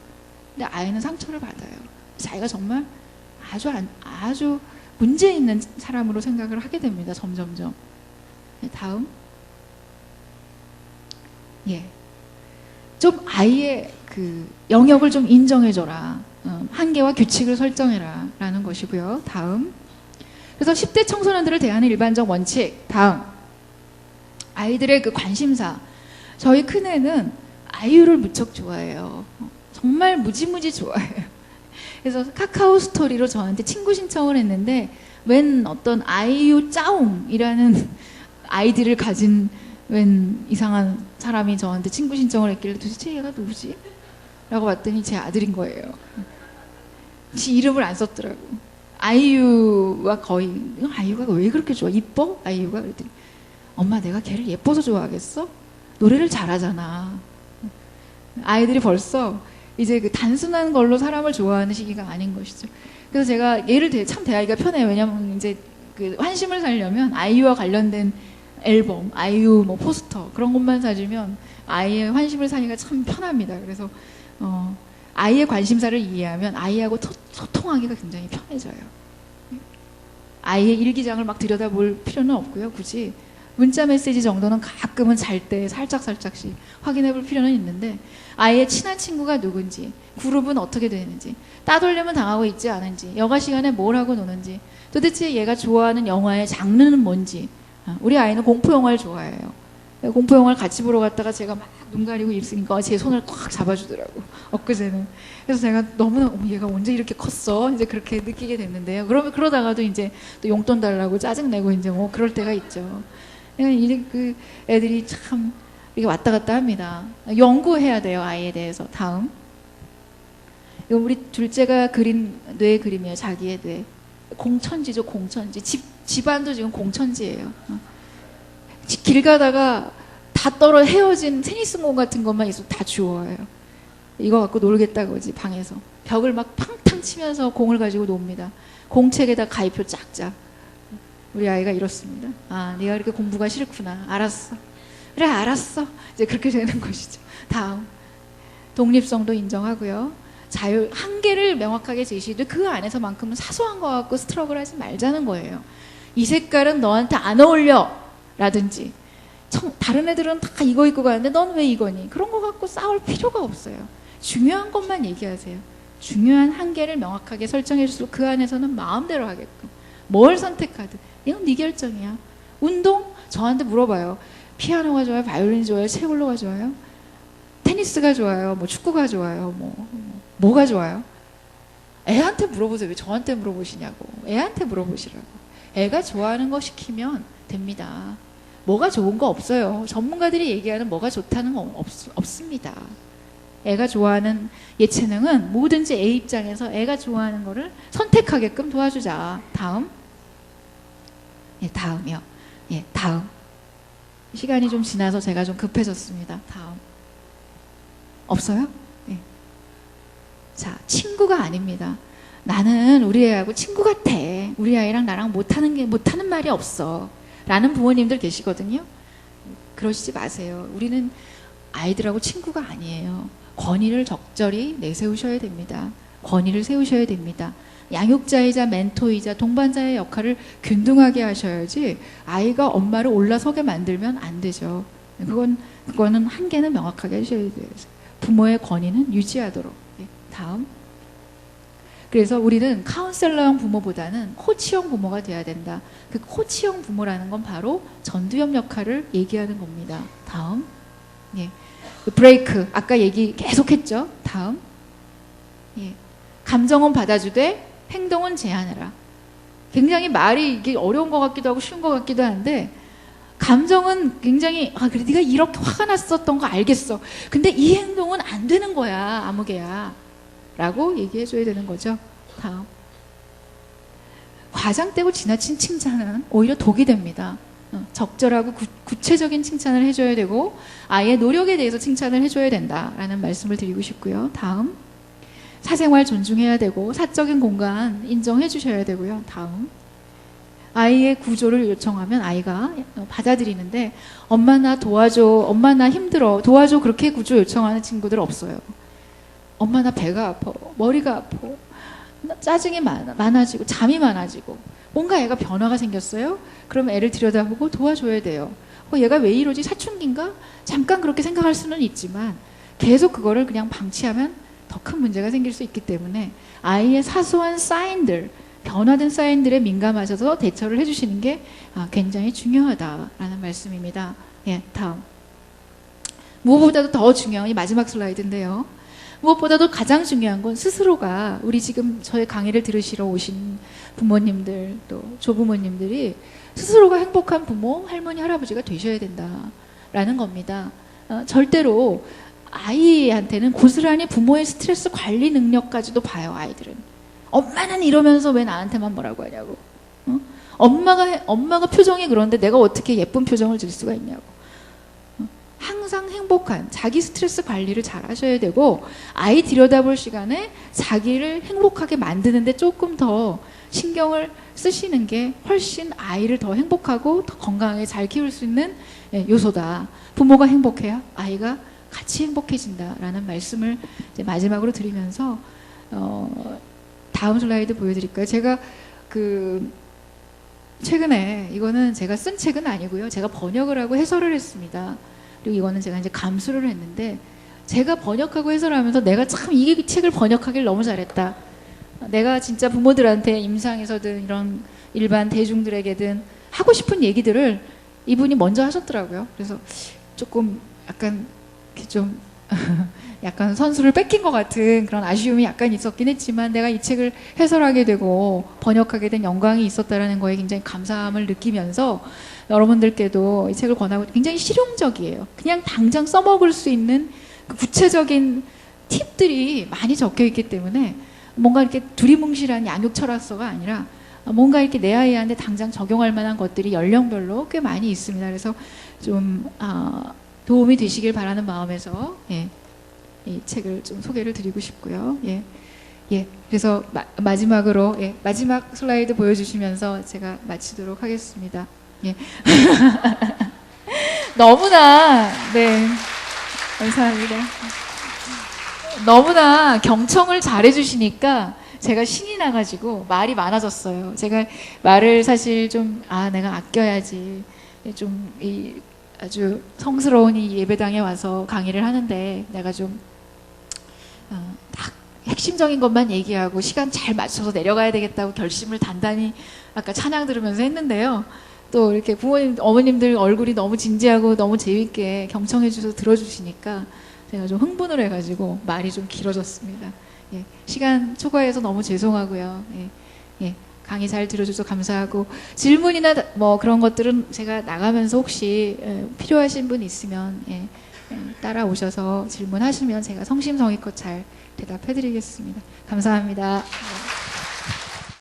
근데 아이는 상처를 받아요. 자기가 정말 아주 문제 있는 사람으로 생각을 하게 됩니다. 점점점. 다음. 예. 좀 아이의 그 영역을 좀 인정해줘라. 한계와 규칙을 설정해라. 라는 것이고요. 다음. 그래서 10대 청소년들을 대하는 일반적 원칙. 다음. 아이들의 그 관심사. 저희 큰애는 아이유를 무척 좋아해요. 정말 무지무지 좋아해요. 그래서 카카오 스토리로 저한테 친구 신청을 했는데 웬 어떤 아이유 짜옹이라는 아이디를 가진 웬 이상한 사람이 저한테 친구 신청을 했길래 도대체 얘가 누구지? 라고 봤더니 제 아들인 거예요. 지 이름을 안 썼더라고. 아이유가 아이유가 왜 그렇게 좋아? 이뻐? 아이유가? 그랬더니 엄마 내가 걔를 예뻐서 좋아하겠어? 노래를 잘하잖아. 아이들이 벌써 이제 그 단순한 걸로 사람을 좋아하는 시기가 아닌 것이죠. 그래서 제가 얘를 참 대하기가 편해요. 왜냐면 이제 그 환심을 사려면 아이유와 관련된 앨범, 아이유 뭐 포스터 그런 것만 사주면 아이의 환심을 사기가 참 편합니다. 그래서 아이의 관심사를 이해하면 아이하고 소통하기가 굉장히 편해져요. 아이의 일기장을 막 들여다볼 필요는 없고요. 굳이 문자 메시지 정도는 가끔은 잘 때 살짝씩 확인해 볼 필요는 있는데 아이의 친한 친구가 누군지, 그룹은 어떻게 되는지, 따돌림은 당하고 있지 않은지, 여가 시간에 뭘 하고 노는지, 도대체 얘가 좋아하는 영화의 장르는 뭔지. 우리 아이는 공포 영화를 좋아해요. 공포 영화를 같이 보러 갔다가 제가 막 눈 가리고 있으니까 제 손을 꽉 잡아주더라고. 엊그제는. 그래서 제가 너무나 얘가 언제 이렇게 컸어? 이제 그렇게 느끼게 됐는데요. 그러다가도 이제 또 용돈 달라고 짜증내고 이제 뭐 그럴 때가 있죠. 이제 그 애들이 참 이게 왔다 갔다 합니다. 연구해야 돼요, 아이에 대해서. 다음. 이거 우리 둘째가 그린 뇌 그림이에요, 자기의 뇌. 공천지죠, 공천지. 집안도 지금 공천지예요. 길 가다가 다 헤어진 테니스공 같은 것만 있어도 다 주워요. 이거 갖고 놀겠다 그러지. 방에서 벽을 막 팡탕 치면서 공을 가지고 놉니다. 공책에다 가위표 짝짝. 우리 아이가 이렇습니다. 아, 네가 이렇게 공부가 싫구나. 알았어. 그래, 알았어. 이제 그렇게 되는 것이죠. 다음, 독립성도 인정하고요. 자유, 한계를 명확하게 제시해도 그 안에서만큼은 사소한 거 갖고 스트러글 하지 말자는 거예요. 이 색깔은 너한테 안 어울려 라든지, 다른 애들은 다 이거 입고 가는데 넌 왜 이거니? 그런 거 갖고 싸울 필요가 없어요. 중요한 것만 얘기하세요. 중요한 한계를 명확하게 설정해 줄수록 그 안에서는 마음대로 하게끔 뭘 선택하든 이건 네 결정이야. 운동? 저한테 물어봐요. 피아노가 좋아요? 바이올린이 좋아요? 첼로가 좋아요? 테니스가 좋아요? 뭐 축구가 좋아요? 뭐가 좋아요? 애한테 물어보세요. 왜 저한테 물어보시냐고. 애한테 물어보시라고. 애가 좋아하는 거 시키면 됩니다. 뭐가 좋은 거 없어요. 전문가들이 얘기하는 뭐가 좋다는 거 없습니다. 애가 좋아하는 예체능은 뭐든지 애 입장에서 애가 좋아하는 거를 선택하게끔 도와주자. 다음. 예, 다음이요. 예, 다음. 시간이 좀 지나서 제가 좀 급해졌습니다. 다음. 없어요? 예. 자, 친구가 아닙니다. 나는 우리 애하고 친구 같아. 우리 아이랑 나랑 못하는 말이 없어. 라는 부모님들 계시거든요. 그러시지 마세요. 우리는 아이들하고 친구가 아니에요. 권위를 적절히 내세우셔야 됩니다. 권위를 세우셔야 됩니다. 양육자이자 멘토이자 동반자의 역할을 균등하게 하셔야지 아이가 엄마를 올라서게 만들면 안 되죠. 그거는 한계는 명확하게 하셔야 돼요. 부모의 권위는 유지하도록. 네, 다음. 그래서 우리는 카운셀러형 부모보다는 코치형 부모가 돼야 된다. 그 코치형 부모라는 건 바로 전두엽 역할을 얘기하는 겁니다. 다음. 예. 브레이크. 아까 얘기 계속했죠. 다음. 예. 감정은 받아주되 행동은 제한해라. 굉장히 말이 이게 어려운 것 같기도 하고 쉬운 것 같기도 한데, 감정은 굉장히 그래 네가 이렇게 화가 났었던 거 알겠어. 근데 이 행동은 안 되는 거야, 아무개야. 라고 얘기해 줘야 되는 거죠. 다음. 과장되고 지나친 칭찬은 오히려 독이 됩니다. 적절하고 구체적인 칭찬을 해줘야 되고 아이의 노력에 대해서 칭찬을 해줘야 된다라는 말씀을 드리고 싶고요. 다음. 사생활 존중해야 되고 사적인 공간 인정해 주셔야 되고요. 다음. 아이의 구조를 요청하면 아이가 받아들이는데 엄마 나 도와줘, 엄마 나 힘들어, 도와줘 그렇게 구조 요청하는 친구들 없어요. 엄마 나 배가 아파, 머리가 아파, 짜증이 많아지고 잠이 많아지고 뭔가 애가 변화가 생겼어요. 그럼 애를 들여다보고 도와줘야 돼요. 얘가 왜 이러지? 사춘기인가? 잠깐 그렇게 생각할 수는 있지만 계속 그거를 그냥 방치하면 더 큰 문제가 생길 수 있기 때문에 아이의 사소한 사인들, 변화된 사인들에 민감하셔서 대처를 해주시는 게 굉장히 중요하다라는 말씀입니다. 예, 다음. 무엇보다도 더 중요한 이 마지막 슬라이드인데요. 무엇보다도 가장 중요한 건 스스로가, 우리 지금 저의 강의를 들으시러 오신 부모님들 또 조부모님들이 스스로가 행복한 부모, 할머니, 할아버지가 되셔야 된다라는 겁니다. 절대로 아이한테는 고스란히 부모의 스트레스 관리 능력까지도 봐요. 아이들은 엄마는 이러면서 왜 나한테만 뭐라고 하냐고. 엄마가 표정이 그런데 내가 어떻게 예쁜 표정을 질 수가 있냐고. 항상 행복한 자기 스트레스 관리를 잘 하셔야 되고 아이 들여다볼 시간에 자기를 행복하게 만드는데 조금 더 신경을 쓰시는 게 훨씬 아이를 더 행복하고 더 건강하게 잘 키울 수 있는 요소다. 부모가 행복해야 아이가 같이 행복해진다라는 말씀을 이제 마지막으로 드리면서 다음 슬라이드 보여드릴까요? 제가 최근에, 이거는 제가 쓴 책은 아니고요. 제가 번역을 하고 해설을 했습니다. 그리고 이거는 제가 이제 감수를 했는데, 제가 번역하고 해설하면서 내가 참 이 책을 번역하길 너무 잘했다. 내가 진짜 부모들한테 임상에서든 이런 일반 대중들에게든 하고 싶은 얘기들을 이분이 먼저 하셨더라고요. 그래서 조금 약간 좀 약간 선수를 뺏긴 것 같은 그런 아쉬움이 약간 있었긴 했지만, 내가 이 책을 해설하게 되고 번역하게 된 영광이 있었다라는 거에 굉장히 감사함을 느끼면서 여러분들께도 이 책을 권하고, 굉장히 실용적이에요. 그냥 당장 써먹을 수 있는 그 구체적인 팁들이 많이 적혀 있기 때문에 뭔가 이렇게 두리뭉실한 양육 철학서가 아니라 뭔가 이렇게 내 아이한테 당장 적용할 만한 것들이 연령별로 꽤 많이 있습니다. 그래서 좀 도움이 되시길 바라는 마음에서 이 책을 좀 소개를 드리고 싶고요. 예. 예. 그래서 마지막으로 예. 마지막 슬라이드 보여주시면서 제가 마치도록 하겠습니다. 예. 너무나 네. 감사합니다. 너무나 경청을 잘해주시니까 제가 신이 나가지고 말이 많아졌어요. 제가 말을 사실 좀 내가 아껴야지 좀 아주 성스러운 이 예배당에 와서 강의를 하는데 내가 좀 딱 핵심적인 것만 얘기하고 시간 잘 맞춰서 내려가야 되겠다고 결심을 단단히 아까 찬양 들으면서 했는데요. 또 이렇게 부모님, 어머님들 얼굴이 너무 진지하고 너무 재밌게 경청해 주셔서 들어주시니까 제가 좀 흥분을 해가지고 말이 좀 길어졌습니다. 예, 시간 초과해서 너무 죄송하고요. 예, 예, 강의 잘 들어줘서 감사하고 질문이나 뭐 그런 것들은 제가 나가면서 혹시 필요하신 분 있으면 따라오셔서 질문하시면 제가 성심성의껏 잘 대답해드리겠습니다. 감사합니다.